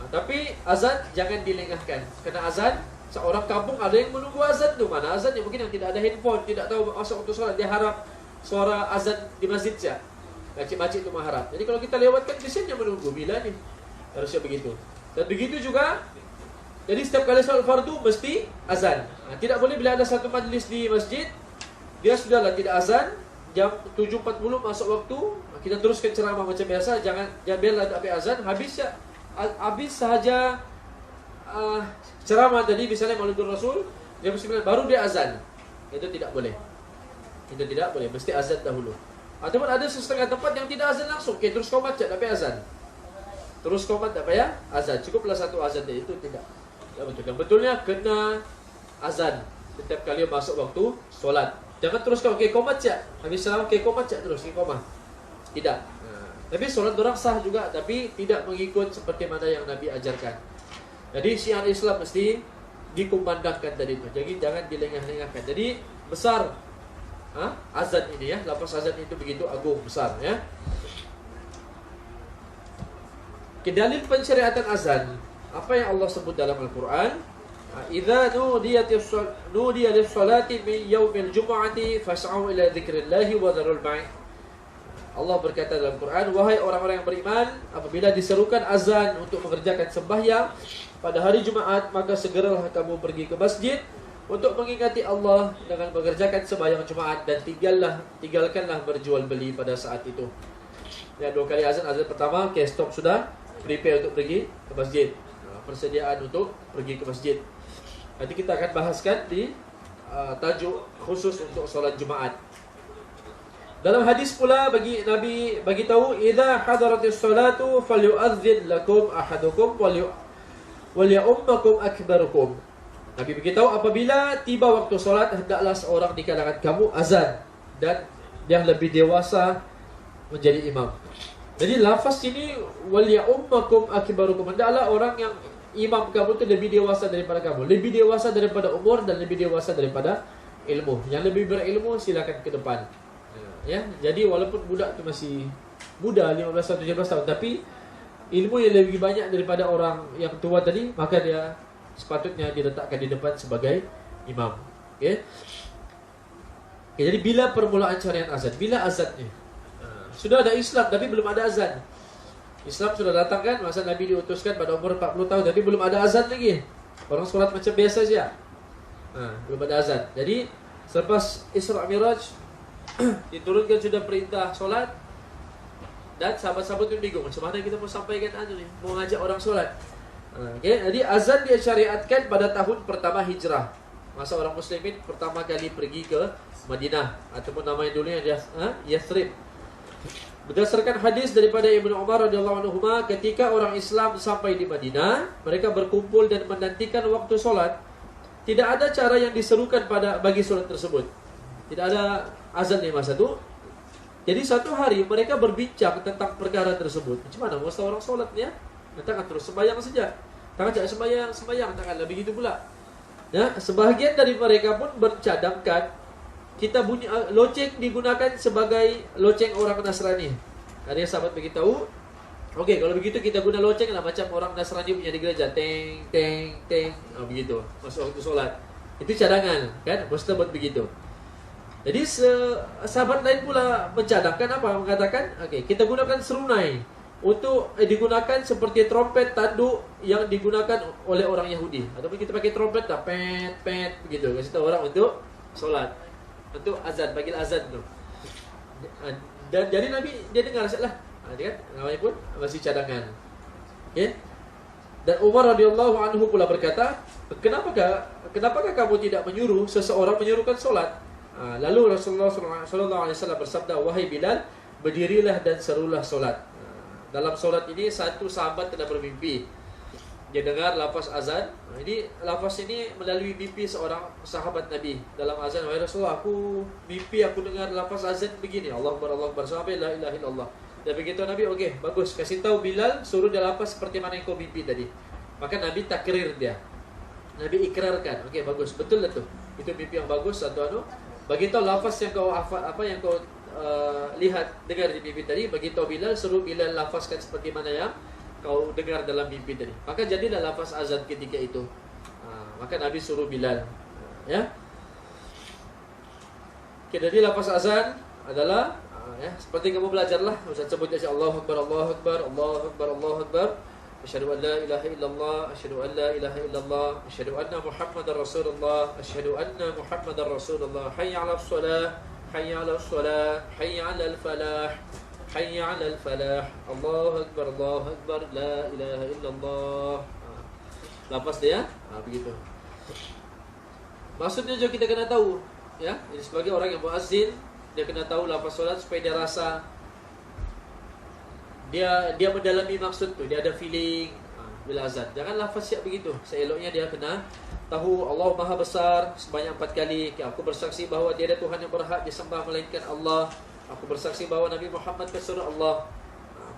S1: Tapi azan jangan dilengahkan. Kerana azan, seorang kampung ada yang menunggu azan tu. Mana azan yang mungkin yang tidak ada handphone, tidak tahu masuk waktu solat, dia harap suara azan di masjid saja. Makcik-makcik itu mengharap. Jadi kalau kita lewatkan, kesiannya menunggu bila ni. Harusnya begitu. Dan begitu juga, jadi setiap kali solat fardu mesti azan. Tidak boleh bila ada satu majlis di masjid, dia sudahlah tidak azan, jam 7.40 masuk waktu, kita teruskan ceramah macam biasa, jangan biarlah tak habis azan, habis sahaja ceramah tadi, misalnya Maulidul Rasul, jam 9 baru dia azan. Itu tidak boleh. Itu tidak boleh, mesti azan dahulu. Ataupun ada setengah tempat yang tidak azan langsung, okay, terus qomat tak payah azan. Terus qomat tak payah azan, cukuplah satu azan dia, itu tidak. Tak betul. Yang betulnya kena azan setiap kali masuk waktu solat. Jangan teruskan, okey qomat cak, habis salam, okey qomat cak terus, okey qomat. Tidak. Tapi solat orang sah juga, tapi tidak mengikut seperti mana yang Nabi ajarkan. Jadi syiar Islam mesti dikumandangkan tadi itu. Jadi jangan dilengah-lengahkan. Jadi besar azan ini, ya. Lafaz azan itu begitu agung, besar, ya. Dalil pensyariatan azan, apa yang Allah sebut dalam Al-Quran? Idza nudiya lis-salati min yaumil jumu'ati fas'au ila dzikrillahi wa dzarul bai'. Allah berkata dalam Quran, wahai orang-orang yang beriman, apabila diserukan azan untuk mengerjakan sembahyang pada hari Jumaat, maka segeralah kamu pergi ke masjid untuk mengingati Allah dengan mengerjakan sembahyang Jumaat, dan tinggalkanlah berjual beli pada saat itu. Ya, 2 kali azan. Azan pertama, okay, stop sudah, prepare untuk pergi ke masjid. Persediaan untuk pergi ke masjid. Nanti kita akan bahaskan di tajuk khusus untuk solat Jumaat. Dalam hadis pula Nabi bagi tahu, idza hadaratis salatu falyu'adzin lakum ahadukum walyummakum akbarukum. Nabi beritahu apabila tiba waktu solat, hendaklah seorang di kalangan kamu azan, dan yang lebih dewasa menjadi imam. Jadi lafaz ini walyummakum akbarukum, hendaklah orang yang imam kamu itu lebih dewasa daripada kamu, lebih dewasa daripada umur dan lebih dewasa daripada ilmu. Yang lebih berilmu silakan ke depan. Ya, jadi walaupun budak itu masih muda, 15 tahun 17 tahun, tapi ilmu yang lebih banyak daripada orang yang tua tadi, maka dia sepatutnya diletakkan di depan sebagai imam. Okey. Okay, jadi bila permulaan syariat azan? Bila azannya? Sudah ada Islam tapi belum ada azan. Islam sudah datang kan, masa Nabi diutuskan pada umur 40 tahun, tapi belum ada azan lagi. Orang solat macam biasa saja. Belum ada azan. Jadi selepas Isra Miraj diturunkan sudah perintah solat, dan sahabat-sahabat itu bingung macam mana kita mau sampaikan ni, mau ngajak orang solat. Okay. Jadi azan dia syariatkan pada tahun pertama hijrah, masa orang muslimin pertama kali pergi ke Madinah, ataupun nama yang dulunya Yathrib. Berdasarkan hadis daripada Ibnu Umar radhiyallahu anhu, ketika orang Islam sampai di Madinah, mereka berkumpul dan menantikan waktu solat. Tidak ada cara yang diserukan bagi solat tersebut. Tidak ada azan di masa itu. Jadi suatu hari mereka berbincang tentang perkara tersebut. Macam mana masa orang solat ni ya? Takkan terus sembahyang saja. Takkan cakap sembahyang, takkanlah begitu pula. Ya, sebahagian dari mereka pun bercadangkan kita bunyi loceng digunakan sebagai loceng orang Nasrani. Ada yang sahabat beritahu, okey, kalau begitu kita guna loceng lah macam orang Nasrani punya di gereja, teng teng teng, begitu. Masuk waktu solat. Itu cadangan, kan? Ustaz buat begitu. Jadi sahabat lain pula mencadangkan apa? Mengatakan, okey, kita gunakan serunai untuk digunakan seperti trompet tanduk yang digunakan oleh orang Yahudi. Ataupun kita pakai trompet tak, pet pet begitu. Kasi tahu orang untuk solat, untuk azan, panggil azan tu. Dan jadi Nabi dia dengar sajalah. Dia kan namanya pun masih cadangan. Okey. Dan Umar radhiyallahu anhu pula berkata, kenapakah kamu tidak menyuruh seseorang menyuruhkan solat? Lalu Rasulullah sallallahu alaihi wasallam bersabda, wahai Bilal, berdirilah dan serulah solat. Dalam solat ini satu sahabat telah bermimpi. Dia dengar lafaz azan. Ini lafaz ini melalui mimpi seorang sahabat Nabi. Dalam azan, wahai Rasulullah, aku mimpi aku dengar lafaz azan begini, Allahu Akbar sampai la ilaha illallah. Dan begitu Nabi, okey, bagus, kasih tahu Bilal, suruh dia lafaz seperti mana yang kau mimpi tadi. Maka Nabi takrir dia. Nabi ikrarkan. Okey, bagus, betul lah tu. Itu mimpi yang bagus, satu anu. Bagi tahu lafaz yang kau hafal, apa yang kau lihat, dengar di mimpi tadi, bagi tahu Bilal, suruh Bilal lafazkan seperti mana yang kau dengar dalam mimpi tadi. Maka jadilah lafaz azan ketika itu. Maka Nabi suruh Bilal. Ya. Okay, jadi lafaz azan adalah ya, seperti kamu belajarlah. Ustaz sebut saja Allahu Akbar, Allahu Akbar, Allahu Akbar, Allahu Akbar. Asyhadu an la ilaha illallah, asyhadu an la ilaha illallah, asyhadu anna Muhammadar Rasulullah, asyhadu anna Muhammadar Rasulullah. Hayya 'alas shalah, hayya 'alas shalah, hayya 'alal falah, hayya 'alal falah. Allahu Akbar, Allahu Akbar, la ilaha illallah. Lafaz dia, begitu. Maksudnya juga kita kena tahu, ya. Jadi sebagai orang yang muazzin, dia kena tahu lafaz solat supaya dia rasa dia mendalami maksud tu, dia ada feeling bila azan. Jangan lafaz siap begitu. Seeloknya dia kena tahu Allah Maha Besar sebanyak 4 kali. Aku bersaksi bahawa tiada Tuhan yang berhak disembah melainkan Allah. Aku bersaksi bahawa Nabi Muhammad pesuruh Allah.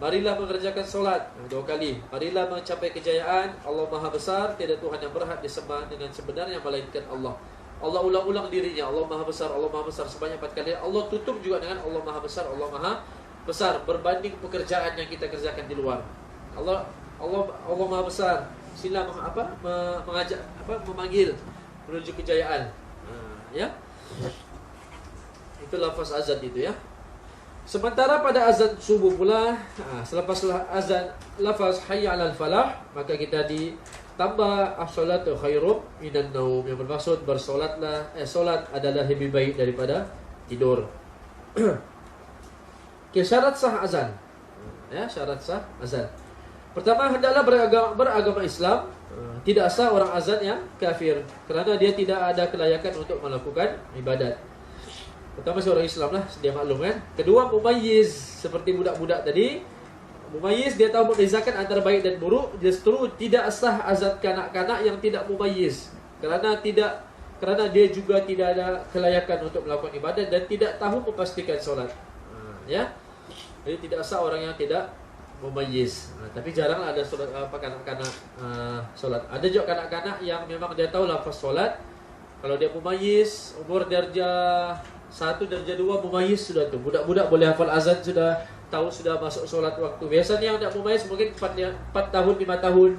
S1: Marilah mengerjakan solat 2 kali. Marilah mencapai kejayaan. Allah Maha Besar, tiada Tuhan yang berhak disembah dengan sebenarnya melainkan Allah. Allah ulang-ulang dirinya, Allah Maha Besar, Allah Maha Besar sebanyak 4 kali. Allah tutup juga dengan Allah Maha Besar, Allah Maha Besar berbanding pekerjaan yang kita kerjakan di luar. Allah Maha Besar. Sila mengajak memanggil menuju kejayaan. Ya. Itu lafaz azan itu ya. Sementara pada azan subuh pula, selepas azan lafaz hayya 'alal falah, maka kita ditambah as-salatu khairum minan naum, yang bermaksud bersolatlah, solat adalah lebih baik daripada tidur. Syarat sah azan. Ya, syarat sah azan. Pertama, hendaklah beragama Islam. Tidak sah orang azan yang kafir, kerana dia tidak ada kelayakan untuk melakukan ibadat. Pertama, seorang Islam lah, sedia maklum kan. Kedua, mumayyiz, seperti budak-budak tadi. Mumayyiz, dia tahu membezakan antara baik dan buruk. Justru tidak sah azan kanak-kanak yang tidak mumayyiz, kerana dia juga tidak ada kelayakan untuk melakukan ibadat dan tidak tahu memastikan solat. Ya. Jadi tidak sah orang yang tidak mumayyiz. Tapi jaranglah ada solat kanak-kanak solat. Ada juga kanak-kanak yang memang dia tahu lafaz solat. Kalau dia mumayyiz, umur darjah 1, darjah 2 mumayyiz sudah tu. Budak-budak boleh hafal azan, sudah tahu, sudah masuk solat waktu. Biasanya yang tak mumayyiz mungkin 4 tahun, 5 tahun,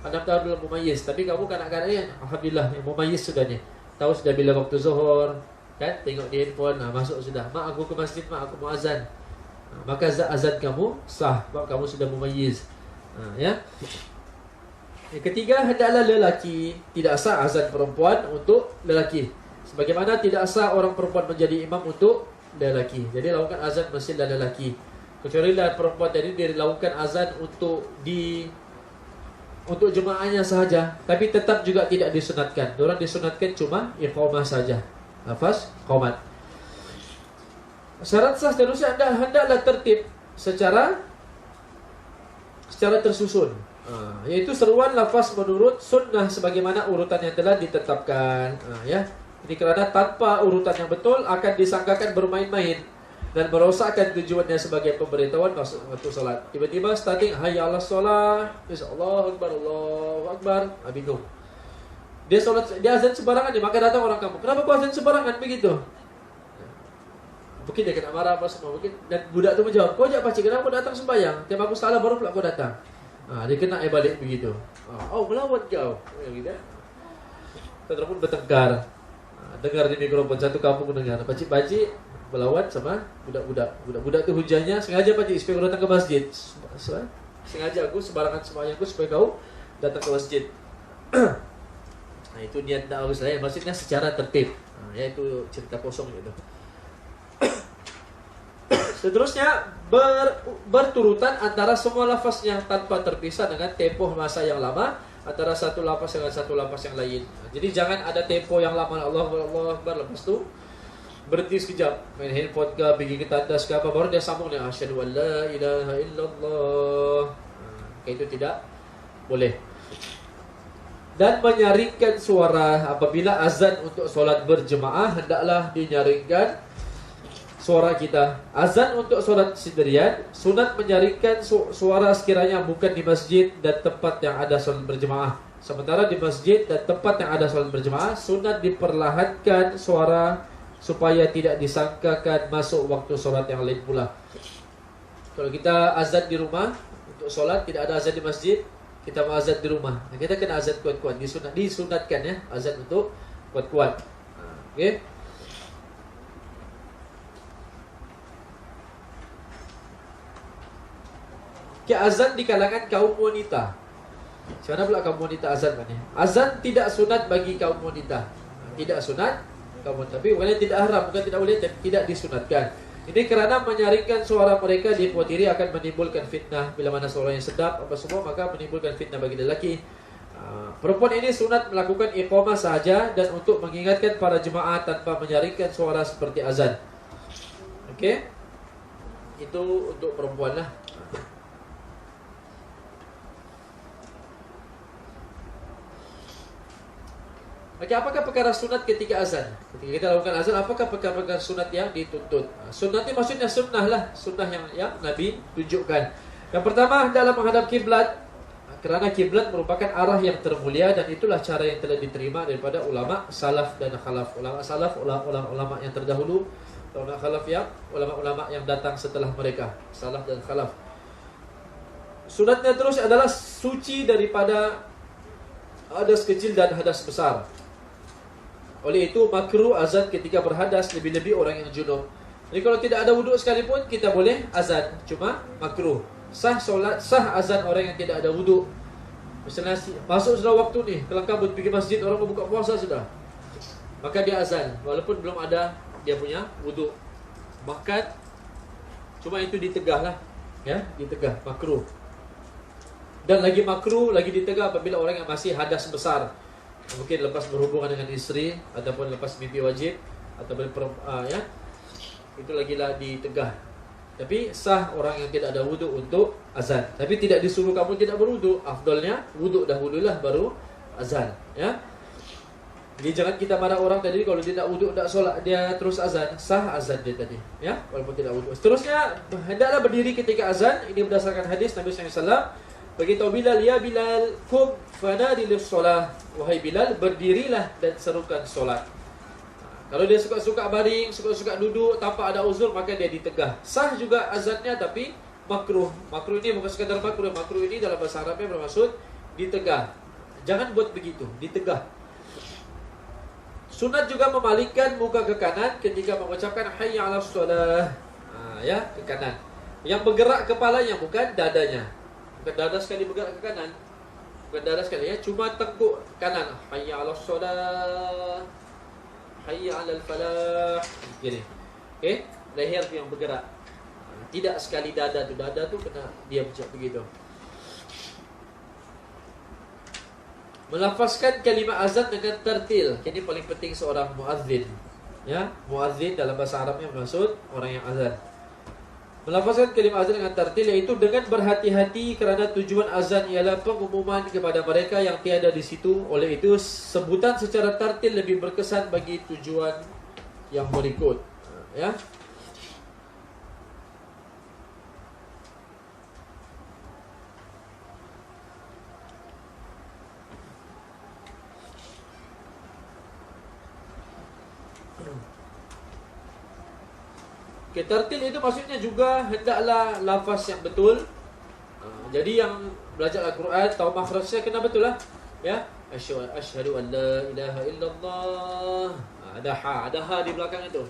S1: 6 tahun belum mumayyiz. Tapi kamu kanak-kanak ni alhamdulillah yang mumayyiz sudah ni. Tahu sudah bila waktu zuhur, kan? Tengok di handphone, masuk sudah. Mak, aku ke masjid, mak, aku mau azan. Maka azan kamu sah, sebab kamu sudah mumayyiz. Ya. Yang ketiga, hendaklah lelaki. Tidak sah azan perempuan untuk lelaki, sebagaimana tidak sah orang perempuan menjadi imam untuk lelaki. Jadi lakukan azan mestilah lelaki. Kecuali perempuan tadi dia lakukan azan untuk jemaahnya sahaja, tapi tetap juga tidak disunatkan. Diorang disunatkan cuma iqamah saja, lafaz qomat. Syarat sah seterusnya hendaklah tertib secara tersusun, yaitu seruan lafaz menurut sunnah sebagaimana urutan yang telah ditetapkan. Ya, Ini kerana tanpa urutan yang betul akan disangkakan bermain-main dan merosakkan tujuannya sebagai pemberitahuan masuk waktu solat. Tiba-tiba starting hayya 'alas solah, Allahu akbar, bingung. Dia solat, dia azan sembarangan, dia maka datang orang kampung. Kenapa kau azan sembarangan begitu? Mungkin dia kena marah apa semua mungkin. Dan budak tu menjawab, kau ajak pakcik, kenapa kau datang sembahyang? Tiap aku salah baru pula kau datang. Dia kena balik begitu. Melawan kau. Gitu. Kita pun bertengkar. Dengar di mikrofon satu kampung mendengar. Pakcik-pakcik melawan sama budak-budak. Budak-budak tu hujahnya sengaja pakcik supaya kau datang ke masjid. Sengaja aku sembarangan sembahyangku supaya kau datang ke masjid. Itu niat dakwah saya, maksudnya secara tertib. Itu cerita kosong gitu. Seterusnya berturutan antara semua lafaznya tanpa terpisah dengan tempoh masa yang lama antara satu lafaz dengan satu lafaz yang lain. Jadi jangan ada tempo yang lama Allahu Akbar lepas tu berhenti sekejap main handphone ke, pergi ke tandas ke apa, baru dia sambung dengan asyhadu an la ilaha illallah. Itu tidak boleh. Dan menyaringkan suara apabila azan untuk solat berjemaah, hendaklah dinyaringkan suara kita. Azan untuk solat sendirian, sunat menyaringkan suara sekiranya bukan di masjid dan tempat yang ada solat berjemaah. Sementara di masjid dan tempat yang ada solat berjemaah, sunat diperlahankan suara supaya tidak disangkakan masuk waktu solat yang lain pula. Kalau kita azan di rumah untuk solat, tidak ada azan di masjid, kita mau azan di rumah, kita kena azan kuat-kuat. Disunatkan ya, azan untuk kuat-kuat. Okey. Azan di kalangan kaum wanita. Macam mana pula kaum wanita azan kan? Azan tidak sunat bagi kaum wanita. Tidak sunat kaum wanita. Tapi bukannya tidak haram, bukan tidak boleh, tidak disunatkan. Ini kerana menyaringkan suara mereka dikhawatir akan menimbulkan fitnah. Bila mana suaranya sedap apa semua, maka menimbulkan fitnah bagi lelaki. Perempuan ini sunat melakukan iqamah sahaja dan untuk mengingatkan para jemaah tanpa menyaringkan suara seperti azan. Okey. Itu untuk perempuan lah. Okey, apakah perkara sunat ketika azan? Ketika kita lakukan azan, apakah perkara-perkara sunat yang dituntut? Sunat ini maksudnya sunnah lah, sunnah yang Nabi tunjukkan. Yang pertama adalah menghadap kiblat, kerana kiblat merupakan arah yang termulia dan itulah cara yang telah diterima daripada ulama salaf dan khalaf. Ulama salaf, ulama yang terdahulu, ulama khalaf yang ulama-ulama yang datang setelah mereka, salaf dan khalaf. Sunatnya terus adalah suci daripada hadas kecil dan hadas besar. Oleh itu makruh azan ketika berhadas, lebih-lebih orang yang junub. Jadi kalau tidak ada wuduk sekalipun kita boleh azan, cuma makruh. Sah solat, sah azan orang yang tidak ada wuduk. Misalnya masuk sudah waktu ni, kelang kabut pergi masjid, orang mau buka puasa sudah, maka dia azan walaupun belum ada dia punya wuduk. Makan cuma itu ditegah lah, ya, ditegah, makruh. Dan lagi makruh, lagi ditegah apabila orang yang masih hadas besar. Mungkin lepas berhubungan dengan isteri ataupun lepas mimpi wajib ataupun ya, itu lagilah ditegah. Tapi sah orang yang tidak ada wuduk untuk azan. Tapi tidak disuruh kamu tidak berwuduk. Afdalnya wuduk dahululah baru azan, ya. Jadi jangan kita marah orang tadi kalau dia tak wuduk, tak solat, dia terus azan. Sah azan dia tadi, ya, walaupun tidak wuduk. Seterusnya hendaklah berdiri ketika azan. Ini berdasarkan hadis Nabi SAW. Beritahu Bilal, ya Bilal, kum fanadilis solah. Wahai Bilal, berdirilah dan serukan solat. Kalau dia suka-suka baring, suka-suka duduk tanpa ada uzur, maka dia ditegah. Sah juga azannya, tapi makruh. Makruh ini bukan sekadar makruh. Makruh ini dalam bahasa Arabnya bermaksud ditegah. Jangan buat begitu, ditegah. Sunat juga memalingkan muka ke kanan ketika mengucapkan hayya 'alas shalah. Ya, ke kanan. Yang bergerak kepalanya bukan dadanya. Bukan dada sekali bergerak ke kanan. Bukan dada sekali, ya, cuma tengkuk kanan. Hayya 'alas shalah. Hayya 'alal falah. Gini. Okey, leher tu yang bergerak. Tidak sekali dada tu kena diam macam begitu. Melafazkan kalimah azan dengan tertil. Ini paling penting seorang muazzin. Ya, muazzin dalam bahasa Arabnya bermaksud orang yang azan. Melafazkan kalimah azan dengan tartil iaitu dengan berhati-hati kerana tujuan azan ialah pengumuman kepada mereka yang tiada di situ. Oleh itu sebutan secara tartil lebih berkesan bagi tujuan yang berikut. Ya. Tartil itu maksudnya juga hendaklah lafaz yang betul. Jadi yang belajar Al-Quran tahu makhrajnya kena betul lah. Ya, asyhadu an la ilaha illallah. Ada ha di belakang itu.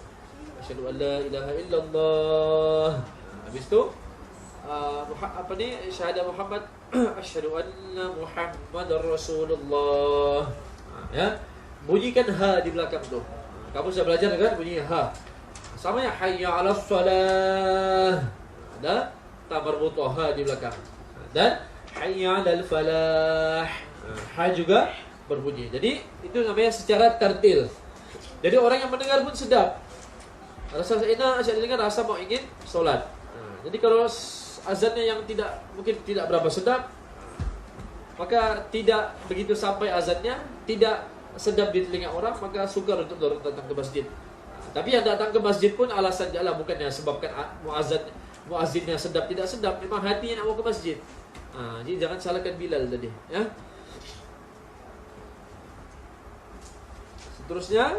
S1: Asyhadu an la ilaha illallah. Habis tu syahadat Muhammad, asyhadu anna Muhammadar Rasulullah. Ya, bunyikan ha di belakang tu. Kamu sudah belajar kan bunyi ha. Sama ya, hayya 'alas salah. Ada ta marbutah ha di belakang. Dan hayya 'alal falah. Ha juga berbunyi. Jadi itu namanya secara tartil. Jadi orang yang mendengar pun sedap. Rasa enak saya dengar, rasa mau ingin solat. Jadi kalau azannya yang mungkin tidak berapa sedap, maka tidak begitu sampai azannya tidak sedap di telinga orang, maka sukar untuk datang ke masjid. Tapi yang datang ke masjid pun alasan jalan, bukannya sebabkan muazzinnya sedap tidak sedap, memang hatinya nak mau ke masjid. Jadi jangan salahkan Bilal tadi, ya. Seterusnya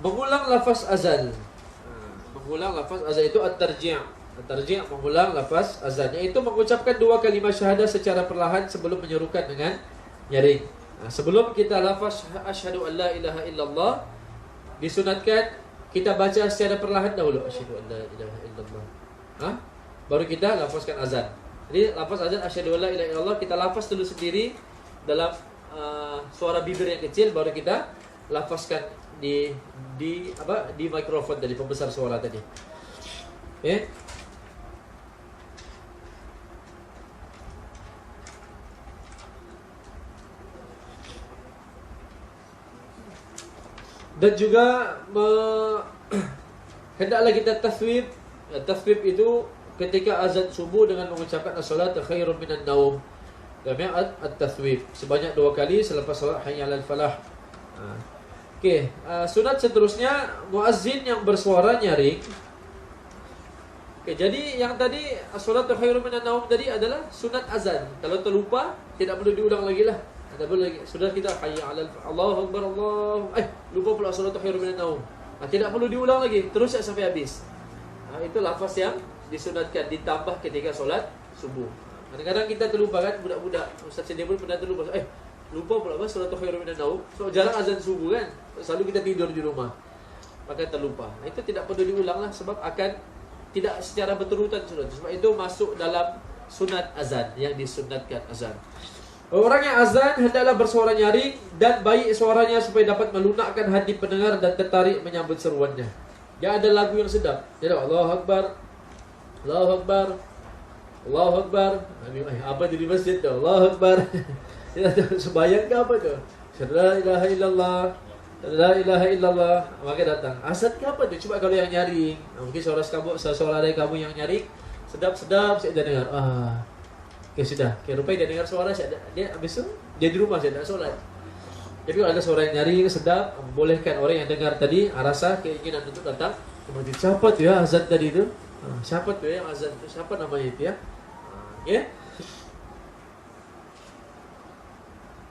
S1: mengulang lafaz azan. Mengulang lafaz azan itu at-tarji'. At-tarji' mengulang lafaz azan, iaitu mengucapkan dua kalimah syahadah secara perlahan sebelum menyerukan dengan nyaring. Sebelum kita lafaz asyhadu an la ilaha illallah, disunatkan kita baca secara perlahan dahulu asyhadu an la ilaha illallah. Baru kita lafazkan azan. Jadi lafaz azan asyhadu an la ilaha illallah kita lafaz dulu sendiri dalam suara bibir yang kecil, baru kita lafazkan di mikrofon tadi, pembesar suara tadi. Okay. Dan juga hendaklah kita taswib. Taswib itu ketika azan subuh dengan mengucapkan as-salat khairun minan naum. Namanya at-taswib sebanyak 2 kali selepas salat hayya 'alal falah. Okey, sunat seterusnya muazzin yang bersuara nyaring. Okey, jadi yang tadi as-salat khairun minan naum tadi adalah sunat azan. Kalau terlupa tidak perlu diulang lagi lah. Ada boleh lagi. Sudah kita hayya 'alal Allahu akbar lupa pula as-salatu khairun minan naum. Tidak perlu diulang lagi, terus sampai habis. Itu lafaz yang disunatkan ditambah ketika solat subuh. Kadang-kadang kita terlupa kan, budak-budak. Ustaz Sedia pun pernah terlupa. Lupa pula as-salatu khairun minan naum. So jarang azan subuh kan. Selalu kita tidur di rumah. Maka terlupa. Itu tidak perlu diulang lah sebab akan tidak secara berurutan sunat. Sebab itu masuk dalam sunat azan yang disunatkan azan. Orang yang azan hendaklah bersuara nyaring dan baik suaranya supaya dapat melunakkan hati pendengar dan tertarik menyambut seruannya. Dia ada lagu yang sedap. Dia Allahu Akbar, Allahu Akbar, Allahu Akbar. Apa di masjid tu? Allahu Akbar. Dia sembahyang ke apa tu? La ilaha illallah, la ilaha illallah. Maka datang. Azan ke apa tu? Cuba kalau yang nyaring. Mungkin suara dari kamu yang nyaring sedap-sedap saya dah dengar. Okay, sudah. Okay, rupanya dia dengar suara dia habis tu dia di rumah saya tak solat. Tapi kalau ada suara yang nyaring sedap, bolehkan orang yang dengar tadi rasa keinginan untuk datang ke masjid. Siapa tu ya azan tadi tu? Siapa tu yang azan tu? Siapa namanya itu ya? Okey.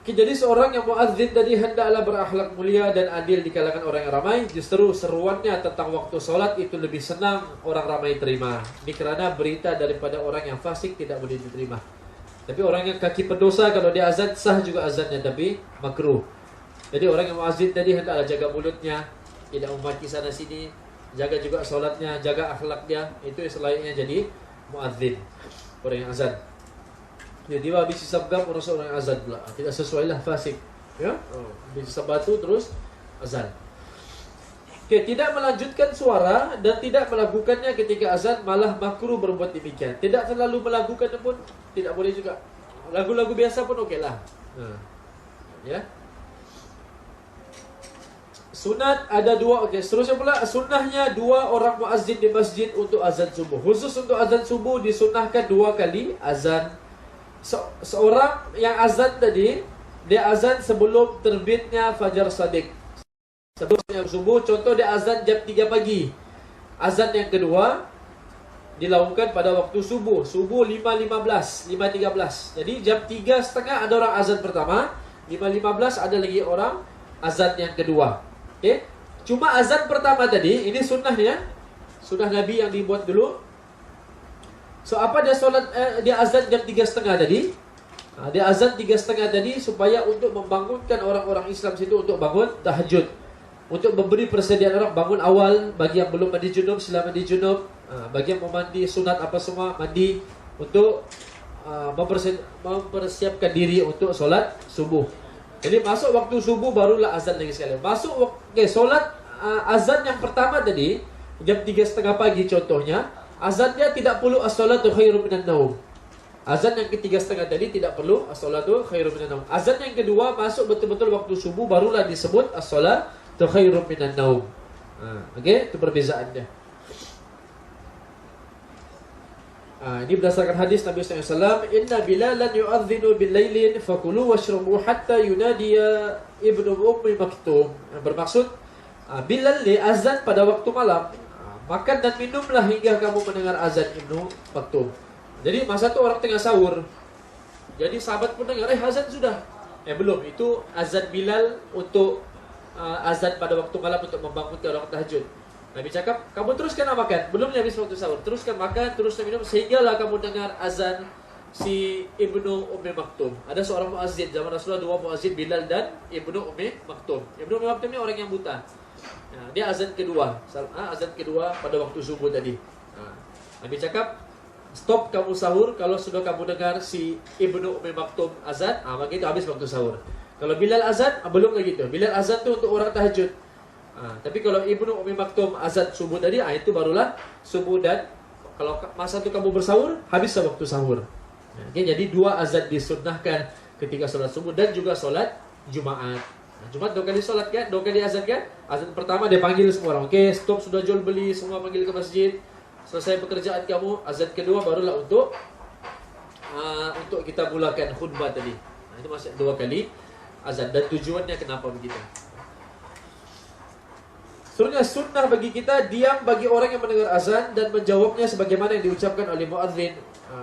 S1: Okay, jadi seorang yang muazzin tadi hendaklah berakhlak mulia dan adil di kalangan orang yang ramai. Justru seruannya tentang waktu solat itu lebih senang orang ramai terima. Ini kerana berita daripada orang yang fasik tidak boleh diterima. Tapi orang yang kaki pendosa kalau dia azan sah juga azannya, tapi makruh. Jadi orang yang muazzin tadi hendaklah jaga mulutnya, tidak memaki sana sini, jaga juga solatnya, jaga akhlaknya. Itu selayaknya jadi muazzin, orang yang azan. Jadi habis hisab gam orang yang azan pula. Tidak sesuai lah, fasik. Ya? Habis hisab batu terus azan. Okay, tidak melanjutkan suara dan tidak melakukannya ketika azan malah makruh berbuat demikian. Tidak terlalu melakukannya pun tidak boleh juga. Lagu-lagu biasa pun okeylah. Ya. Sunat ada dua. Okey, seterusnya pula sunnahnya dua orang muazzin di masjid untuk azan subuh. Khusus untuk azan subuh disunahkan 2 kali azan. Seorang yang azan tadi, dia azan sebelum terbitnya fajar shadiq. Sebelum yang subuh, contoh dia azan jam 3 pagi. Azan yang kedua dilakukan pada waktu subuh. Subuh 5.15, 5.13. Jadi jam 3.30 ada orang azan pertama, 5.15 ada lagi orang azan yang kedua. Okay. Cuma azan pertama tadi, ini sunnahnya, sunnah Nabi yang dibuat dulu. So apa dia solat, dia azan jam 3.30 tadi. Dia azan 3.30 tadi supaya untuk membangunkan orang-orang Islam situ untuk bangun tahajud, untuk memberi persediaan orang bangun awal. Bagi yang belum mandi junub, sila mandi junub. Bagi yang mau mandi sunat apa semua, mandi untuk mempersiapkan diri untuk solat subuh. Jadi masuk waktu subuh barulah azan lagi sekali. Masuk solat azan yang pertama tadi jam 3.30 pagi contohnya, azan dia tidak perlu as-salatu khairum minan naum. Azan yang ke-3.30 tadi tidak perlu as-salatu khairum minan naum. Azan yang kedua masuk betul-betul waktu subuh barulah disebut as-salatu khairum minan naum. Okey, itu perbezaannya. Ini berdasarkan hadis Nabi SAW. Inna Bilalan yu'adzinu bil-lailin fakulu washrabu hatta yunadiya ibnu Ummi Maktum. Bermaksud Bilal dia azan pada waktu malam. Makan dan minumlah hingga kamu mendengar azan Ibnu Maktum. Jadi masa itu orang tengah sahur. Jadi sahabat pun dengar, azan sudah. Belum, itu azan Bilal untuk azan pada waktu malam untuk membangunkan orang tahajud. Nabi cakap, kamu teruskan makan. Belum habis waktu sahur. Teruskan makan, teruskan minum, sehinggalah kamu dengar azan si Ibnu Ummi Maktum. Ada seorang muazzin zaman Rasulullah, 2 muazzin, Bilal dan Ibnu Ummi Maktum. Ibnu Ummi Maktum ini orang yang buta. Dia azan kedua. Azan kedua pada waktu subuh tadi. Nabi cakap, stop kamu sahur kalau sudah kamu dengar si Ibnu Ummi Maktum azan. Maka itu habis waktu sahur. Kalau Bilal azan, belum lagi tu. Bilal azan tu untuk orang tahajud. Tapi kalau Ibnu Ummi Maktum azan subuh tadi, itu barulah subuh. Dan kalau masa itu kamu bersahur, habislah waktu sahur. Okay, jadi 2 azan disunnahkan ketika solat subuh dan juga solat Jumaat. Jumaat 2 kali solat kan, 2 kali azan kan. Azan pertama dia panggil semua orang. Okey, stop sudah jual beli, semua panggil ke masjid. Selesai pekerjaan kamu. Azan kedua barulah untuk kita mulakan khutbah tadi. Itu masih 2 kali azan. Dan tujuannya kenapa begitu? Sebenarnya sunnah bagi kita diam bagi orang yang mendengar azan dan menjawabnya sebagaimana yang diucapkan oleh muadzin.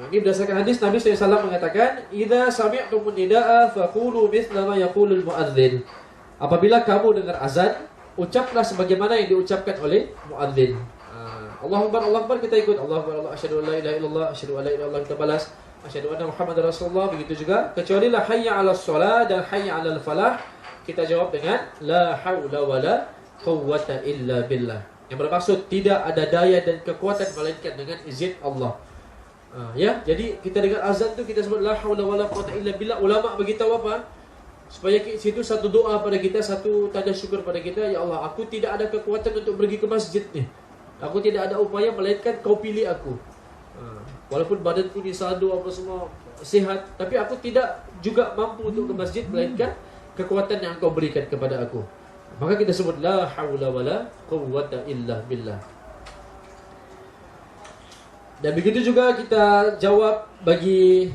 S1: Ini berdasarkan hadis Nabi SAW mengatakan, "Idza sami'tumun nidaa faqulu mithla ma yaqulul muadzin." Apabila kamu dengar azan, ucaplah sebagaimana yang diucapkan oleh muadzin. Allahu Akbar, Allahu Akbar, kita ikut. Allahu Akbar, Allah asyhadu an la ilaha illallah, asyhadu an la ilaha illallah, kita balas asyhadu anna Muhammadar Rasulullah. Begitu juga, kecuali la hayya 'alas shalah dan hayya 'alal falah, kita jawab dengan la haula wala quwwata illa billah. Yang bermaksud tidak ada daya dan kekuatan melainkan dengan izin Allah. Jadi kita dengar azan tu kita sebut la haula wala quwwata illa billah. Ulama beritahu apa? Supaya situ satu doa pada kita, satu tanda syukur pada kita. Ya Allah, aku tidak ada kekuatan untuk pergi ke masjid ni. Aku tidak ada upaya melainkan kau pilih aku. Walaupun badanku ni sadu apa semua sihat, tapi aku tidak juga mampu untuk ke masjid melainkan kekuatan yang kau berikan kepada aku. Maka kita sebut la haula wala quwwata illa billah. Dan begitu juga kita jawab bagi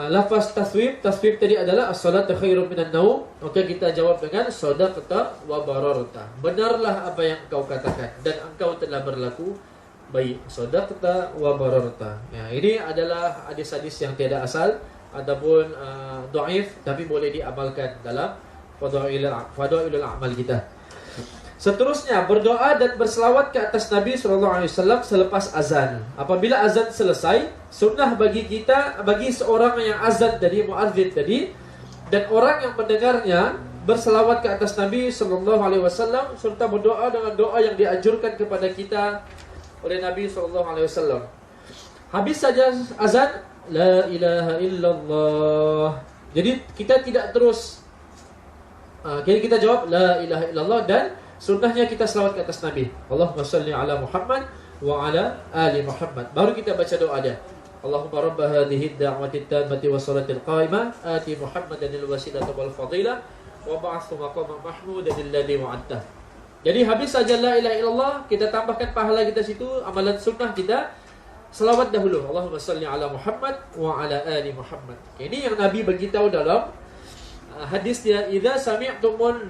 S1: lafaz taswib. Taswib tadi adalah as-salatu khairum minan naum. Maka kita jawab dengan sadaqta wa bararta. Benarlah apa yang engkau katakan dan engkau telah berlaku baik. Sadaqta wa bararta. Ini adalah hadis-hadis yang tiada asal ataupun dhaif, tapi boleh diamalkan dalam fadailul a'mal kita. Seterusnya, berdoa dan berselawat ke atas Nabi SAW selepas azan. Apabila azan selesai, sunnah bagi kita, bagi seorang yang azan dari muadzin tadi dan orang yang mendengarnya, berselawat ke atas Nabi SAW serta berdoa dengan doa yang dianjurkan kepada kita oleh Nabi SAW. Habis saja azan, la ilaha illallah. Jadi kita tidak terus. Jadi kita jawab la ilaha illallah dan sunnahnya kita selawat ke atas Nabi. Allahumma salli ala Muhammad wa ala ali Muhammad. Baru kita baca doa dia. Allahumma rabba hadhihi ad-da'wati at-tammati wa salatil qa'imah ati Muhammadan al-wasilata wal fadilah wa ba'athu maqaman mahmudan alladhi wa'adtah. Jadi habis saja la ilaha illallah, kita tambahkan pahala kita situ, amalan sunnah kita, selawat dahulu. Allahumma salli ala Muhammad wa ala ali Muhammad. Ini yang Nabi beritahu dalam hadis dia, idza sami'tumul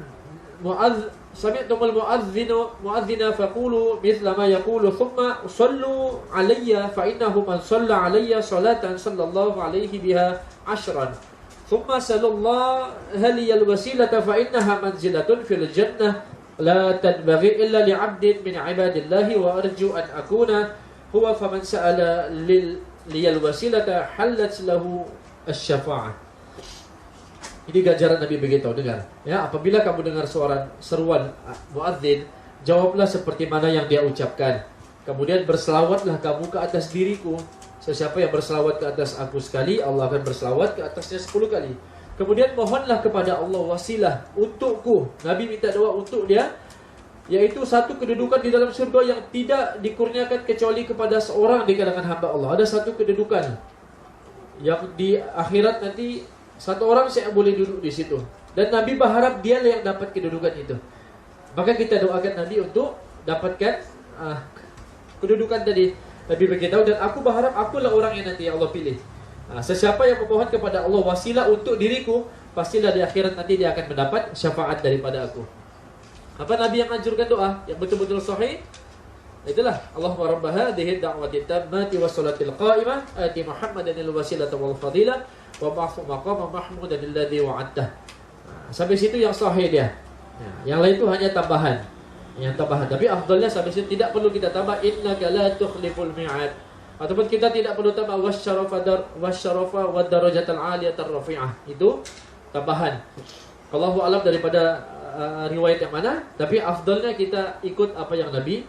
S1: muadzina faqulu mithla ma yaqulu thumma sallu alayya fa innahu man shalla alayya salatan sallallahu alaihi biha ashran thumma sallallahu haliyal wasilata fa innaha manzilatun fil jannah la tadbaghi illa li'abdin min ibadillahi wa arju an akuna huwa faman sa'ala liyal wasilata halat lahu asy-syafa'ah. Ini ganjaran Nabi beritahu, dengar. Ya, apabila kamu dengar seruan muadzin, jawablah seperti mana yang dia ucapkan. Kemudian berselawatlah kamu ke atas diriku. Sesiapa yang berselawat ke atas aku sekali, Allah akan berselawat ke atasnya 10 kali. Kemudian mohonlah kepada Allah wasilah untukku. Nabi minta doa untuk dia, yaitu satu kedudukan di dalam surga yang tidak dikurniakan kecuali kepada seorang di kalangan hamba Allah. Ada satu kedudukan yang di akhirat nanti satu orang saya boleh duduk di situ. Dan Nabi berharap dialah yang dapat kedudukan itu. Maka kita doakan Nabi untuk dapatkan kedudukan tadi. Nabi beritahu, dan aku berharap akulah orang yang nanti Allah pilih. Sesiapa yang memohon kepada Allah wasilah untuk diriku, pastilah di akhirat nanti dia akan mendapat syafaat daripada aku. Apa Nabi yang anjurkan doa yang betul-betul sahih? Itulah, Allahumma rabb hadhihi ad-da'wati tammati was-salatil qa'imah ati Muhammadanil wasilata wal fadilah wa ba'athu maqama mahmudan alladhi wa'adtah. Sampai situ yang sahih dia. Yang lain itu hanya tambahan. Yang tambahan. Tapi afdalnya sampai situ tidak perlu kita tambah innaka la tukhliful mi'ad. Ataupun kita tidak perlu tambah wasyarafa wad darajatal 'aliyatar rafi'ah. Itu tambahan. Allahu a'lam daripada riwayat yang mana, tapi afdalnya kita ikut apa yang Nabi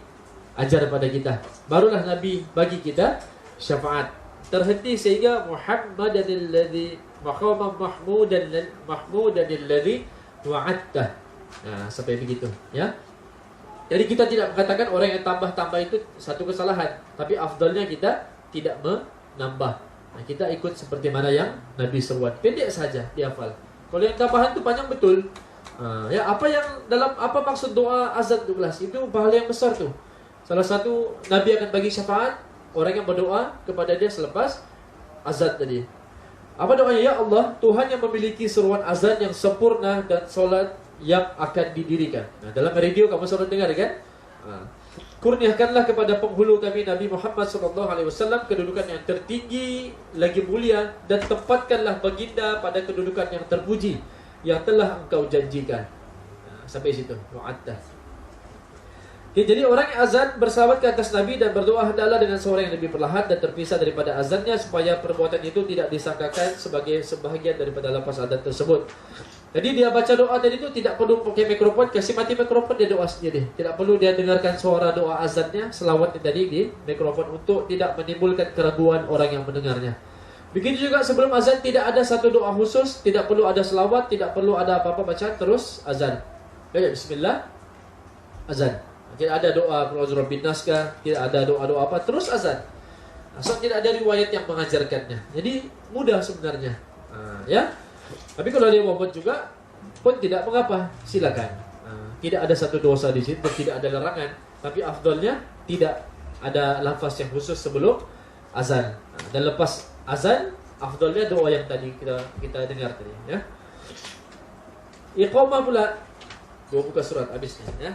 S1: ajar pada kita. Barulah Nabi bagi kita syafaat. Terhenti sehingga Muhammadanil ladzi maqama mahmudanil ladzi wa'adtah. Sampai begitu, ya. Jadi kita tidak mengatakan orang yang tambah-tambah itu satu kesalahan, tapi afdalnya kita tidak menambah. Kita ikut seperti mana yang Nabi seruan. Pendek saja dihafal. Kalau yang tambahan itu panjang betul. Ya, apa yang dalam apa maksud doa azan 12 itu pahala yang besar tuh. Salah satu Nabi akan bagi syafaat orang yang berdoa kepada dia selepas azan tadi. Apa doanya? Ya Allah, Tuhan yang memiliki seruan azan yang sempurna dan solat yang akan didirikan. Dalam radio kamu selalu dengar kan? Kurniakanlah kepada penghulu kami Nabi Muhammad SAW kedudukan yang tertinggi lagi mulia, dan tempatkanlah baginda pada kedudukan yang terpuji yang telah engkau janjikan. Sampai situ. Wa'addah. Jadi orang yang azan bersalawat ke atas Nabi dan berdoa hendaklah dengan suara yang lebih perlahan dan terpisah daripada azannya, supaya perbuatan itu tidak disangkakan sebagai sebahagian daripada lafaz azan tersebut. Jadi dia baca doa tadi itu tidak perlu pakai mikrofon, kasih mati mikrofon, dia doa sendiri. Tidak perlu dia dengarkan suara doa azannya, selawat tadi di mikrofon, untuk tidak menimbulkan keraguan orang yang mendengarnya. Begitu juga sebelum azan tidak ada satu doa khusus, tidak perlu ada selawat, tidak perlu ada apa-apa bacaan, terus azan. Baca bismillah, azan. Tidak ada doa Qul bin Naskah, tidak ada doa-doa apa, terus azan. Asal tidak ada riwayat yang mengajarkannya. Jadi mudah sebenarnya. Ya. Tapi kalau dia mau buat juga pun tidak mengapa, silakan. Tidak ada satu dosa di situ, tidak ada larangan. Tapi afdalnya tidak ada lafaz yang khusus sebelum azan. Dan lepas azan, afdalnya doa yang tadi kita dengar tadi, ya. Iqamah pula. Gua buka surat habisnya, ya.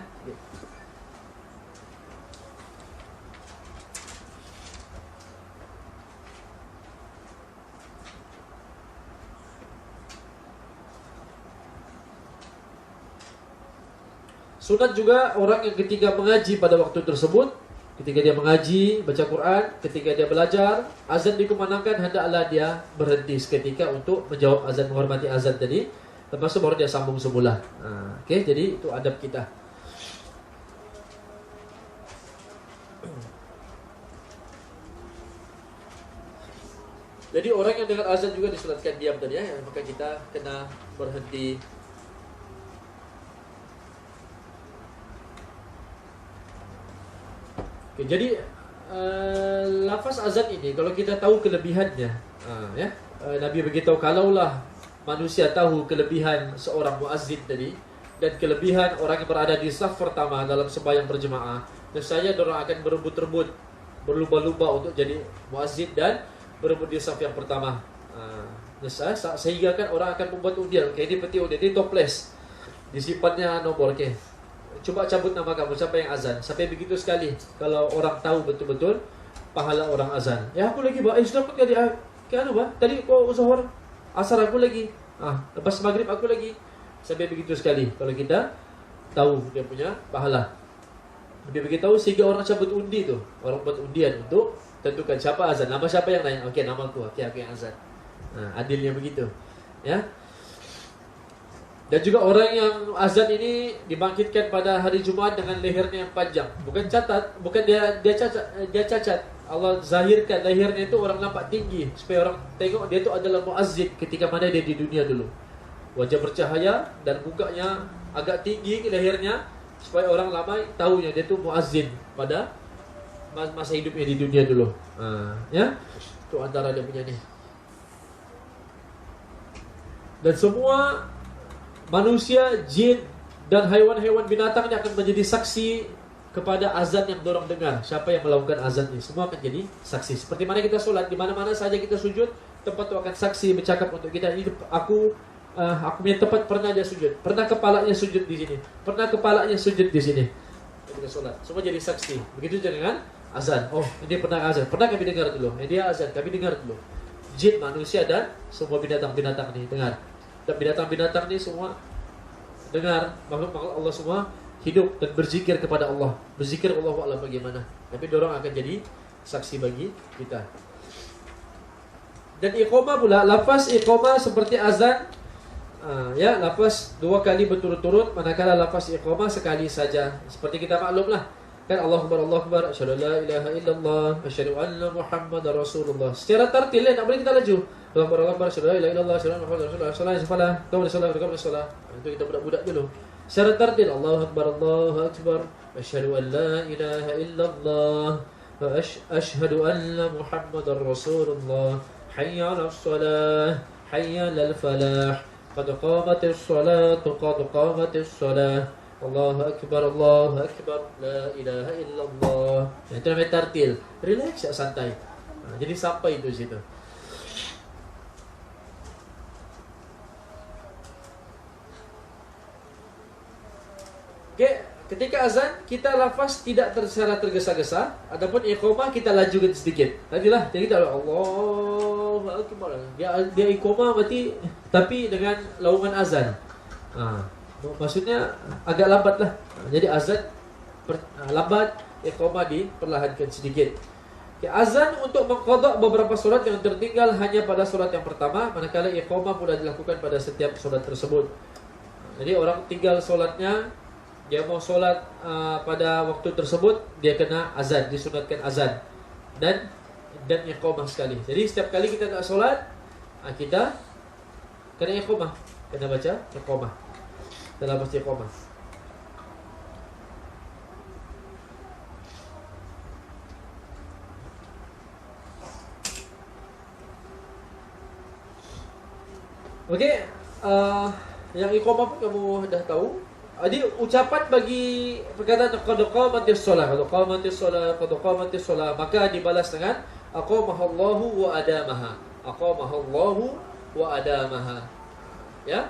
S1: Sunat juga orang yang ketika mengaji pada waktu tersebut, ketika dia mengaji, baca Quran, ketika dia belajar, azan dikumandangkan, hendaklah dia berhenti seketika untuk menjawab azan, menghormati azan tadi. Lepas itu baru dia sambung semula. Oke, jadi itu adab kita. Jadi orang yang dengar azan juga disunatkan diam tadi, ya, maka kita kena berhenti. Oke, jadi lafaz azan ini kalau kita tahu kelebihannya, Nabi beritahu kalaulah manusia tahu kelebihan seorang muazzin tadi, dan kelebihan orang yang berada di saf pertama dalam sembahyang berjemaah. Dan saya dorang akan berebut-rebut, berlumba-lumba untuk jadi muazzin dan berebut di saf yang pertama. Sehingga kan orang akan membuat undian. Kayak ini peti undian, ini toples, disimpannya nomor. Okay, coba cabut nama kamu, siapa yang azan. Sampai begitu sekali. Kalau orang tahu betul-betul pahala orang azan. Ya aku lagi sudah pun tadi tadi kau zuhur, asar aku lagi. Lepas maghrib aku lagi. Sampai begitu sekali kalau kita tahu dia punya pahala. Dia beritahu sehingga orang cabut undi tu. Orang buat undian untuk tentukan siapa azan. Nama siapa yang lain? Okey, nama aku. Okey, aku yang azan. Adilnya begitu. Ya. Dan juga orang yang azan ini dibangkitkan pada hari Jumaat dengan lehernya yang panjang. Bukan dia cacat. Allah zahirkan lehernya itu orang nampak tinggi supaya orang tengok dia itu adalah muazzin ketika mana dia di dunia dulu. Wajah bercahaya dan mukanya agak tinggi lehernya supaya orang ramai tahunya dia tu muazzin pada masa hidupnya di dunia dulu. Ya. Itu antara dia punya ni. Dan semua manusia, jin dan haiwan-haiwan binatang ini akan menjadi saksi kepada azan yang dorang dengar. Siapa yang melakukan azan ini, semua akan jadi saksi. Seperti mana kita solat, di mana-mana saja kita sujud, tempat itu akan saksi bercakap untuk kita. Ini aku punya tempat pernah dia sujud, pernah kepalanya sujud di sini, pernah kepalanya sujud di sini. Kita solat, semua jadi saksi. Begitu juga dengan azan. Oh, ini pernah azan, pernah kami dengar dulu. Dia azan, kami dengar dulu. Jin, manusia dan semua binatang-binatang ini dengar. Dan binatang-binatang ini semua dengar, makhluk-makhluk Allah semua hidup dan berzikir kepada Allah. Berzikir Allah Ta'ala bagaimana. Tapi dorang akan jadi saksi bagi kita. Dan iqamah pula, lafaz iqamah seperti azan. Lafaz 2 kali berturut-turut, manakala lafaz iqamah sekali saja. Seperti kita maklumlah, kan Allahu Akbar, asyhadu la ilaha illallah, asyhadu anna Muhammadar Rasulullah. Secara tartil tak boleh kita laju. Allahu Akbar, asyhadu la ilaha illallah, asyhadu anna Muhammadar Rasulullah. Salat, salat. Itu kita budak-budak dulu. Secara tartil, Allahu Akbar, asyhadu an la ilaha illallah, asyhadu anna Muhammadar Rasulullah. Hayya 'alas shalah, hayya 'alal falah. Qad qamatis salat, qad qamatis salah. Allahu Akbar, la ilaha illallah. Itu namanya tartil. Relax, santai. Jadi sampai itu situ. Okay, ketika azan kita lafaz tidak secara tergesa-gesa, adapun iqamah kita lajukan sedikit. Tadilah jadi kita Allahu Akbar. Dia iqamah berarti tapi dengan laungan azan. Maksudnya agak lambatlah. Jadi azan lambat, iqamah diperlahankan sedikit. Okay, azan untuk mengqadha beberapa solat yang tertinggal hanya pada solat yang pertama, manakala iqamah pula dilakukan pada setiap solat tersebut. Jadi orang tinggal solatnya, dia mau solat pada waktu tersebut, dia kena azan, disunatkan azan dan iqamah sekali. Jadi setiap kali kita nak solat, kita kena iqamah, kena baca iqamah. Dalam baca iqamah. Okey, yang iqamah pun kamu dah tahu. Jadi ucapan bagi perkataan qad qamatis shalah, maka dibalas dengan aqamahallahu wa adamaha. Aqamahallahu wa adamaha. Ya.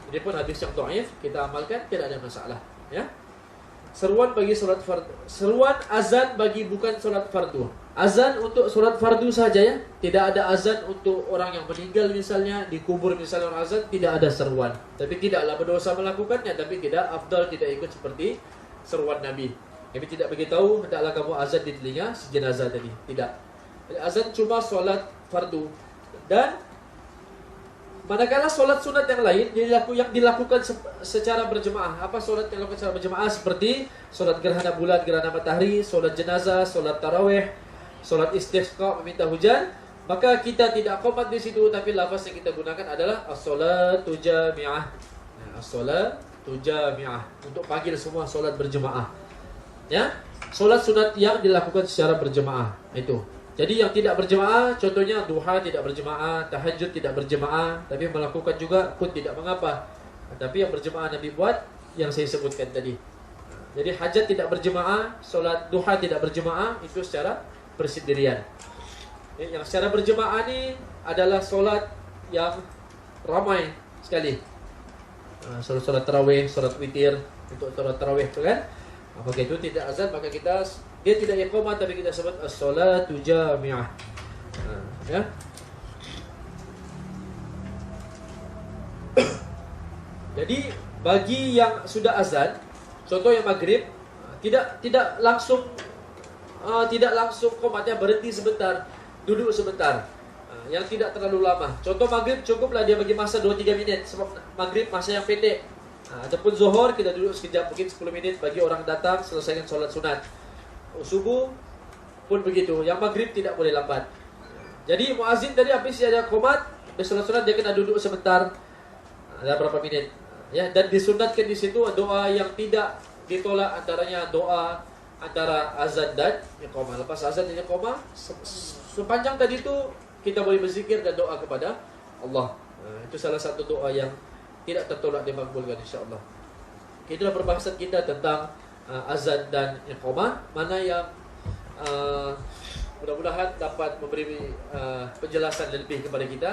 S1: Jadi pun hadis yang dhaif kita amalkan, tidak ada masalah, ya. Seruan bagi solat fardu. Seruan azan bagi bukan solat fardu. Azan untuk solat fardu saja, ya. Tidak ada azan untuk orang yang meninggal misalnya, dikubur misalnya orang azan, tidak ada seruan. Tapi tidaklah berdosa melakukannya, tapi tidak afdal, tidak ikut seperti seruan Nabi. Nabi tidak beritahu hendaklah kamu azan di telinga si jenazah tadi. Tidak. Azan cuma solat fardu. Dan manakala solat sunat yang lain yang dilakukan secara berjemaah. Apa solat yang dilakukan secara berjemaah? Seperti solat gerhana bulan, gerhana matahari, solat jenazah, solat tarawih, solat istisqa, meminta hujan. Maka kita tidak qomat di situ, tapi lafaz yang kita gunakan adalah as-salatu jami'ah. As-salatu jami'ah, untuk panggil semua solat berjemaah. Ya, solat sunat yang dilakukan secara berjemaah itu. Jadi yang tidak berjemaah, contohnya duha tidak berjemaah, tahajud tidak berjemaah, tapi melakukan juga pun tidak mengapa. Tapi yang berjemaah Nabi buat yang saya sebutkan tadi. Jadi hajat tidak berjemaah, solat duha tidak berjemaah, itu secara bersendirian. Yang secara berjemaah ni adalah solat yang ramai sekali. Solat tarawih, solat witir, untuk solat tarawih tu kan. Maka itu tidak azan, maka dia tidak iqamah, tapi kita sebut as-salatu jami'ah. Ya. Jadi bagi yang sudah azan, contoh yang maghrib, tidak langsung qomatnya, berhenti sebentar, duduk sebentar. Yang tidak terlalu lama. Contoh maghrib cukuplah dia bagi masa 2-3 minit, sebab maghrib masa yang pendek. Ataupun zuhur kita duduk sekejap, mungkin 10 minit bagi orang datang selesaikan solat sunat. Subuh pun begitu. Yang maghrib tidak boleh lambat. Jadi muazzin tadi habis dia ada qomat, habis solat sunat dia kena duduk sebentar. Ada berapa minit. Ya, dan disunatkan di situ doa yang tidak ditolak, antaranya doa antara azan dan iqamah. Lepas azan dan iqamah, sepanjang tadi itu kita boleh berzikir dan doa kepada Allah. Itu salah satu doa yang tidak tertolak dimakbulkan insya-Allah. Itulah perbahasan kita tentang azan dan iqamah, mana yang mudah-mudahan dapat memberi penjelasan lebih kepada kita,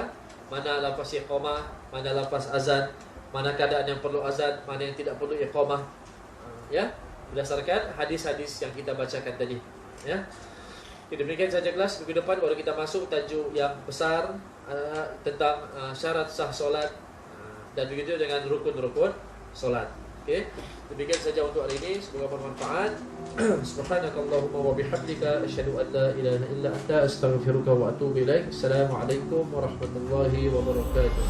S1: mana lafaz iqamah, mana lafaz azan, mana keadaan yang perlu azan, mana yang tidak perlu iqamah, ya, berdasarkan hadis-hadis yang kita bacakan tadi, ya. Jadi demikian saja kelas. Minggu depan baru kita masuk tajuk yang besar tentang syarat sah solat, dan begitu dengan rukun-rukun solat. Okey. Demikian saja untuk hari ini, semoga bermanfaat. Subhanakallahumma wa bihamdika asyhadu an la ilaha illa anta astaghfiruka wa atubu ilaik. Assalamualaikum warahmatullahi wabarakatuh.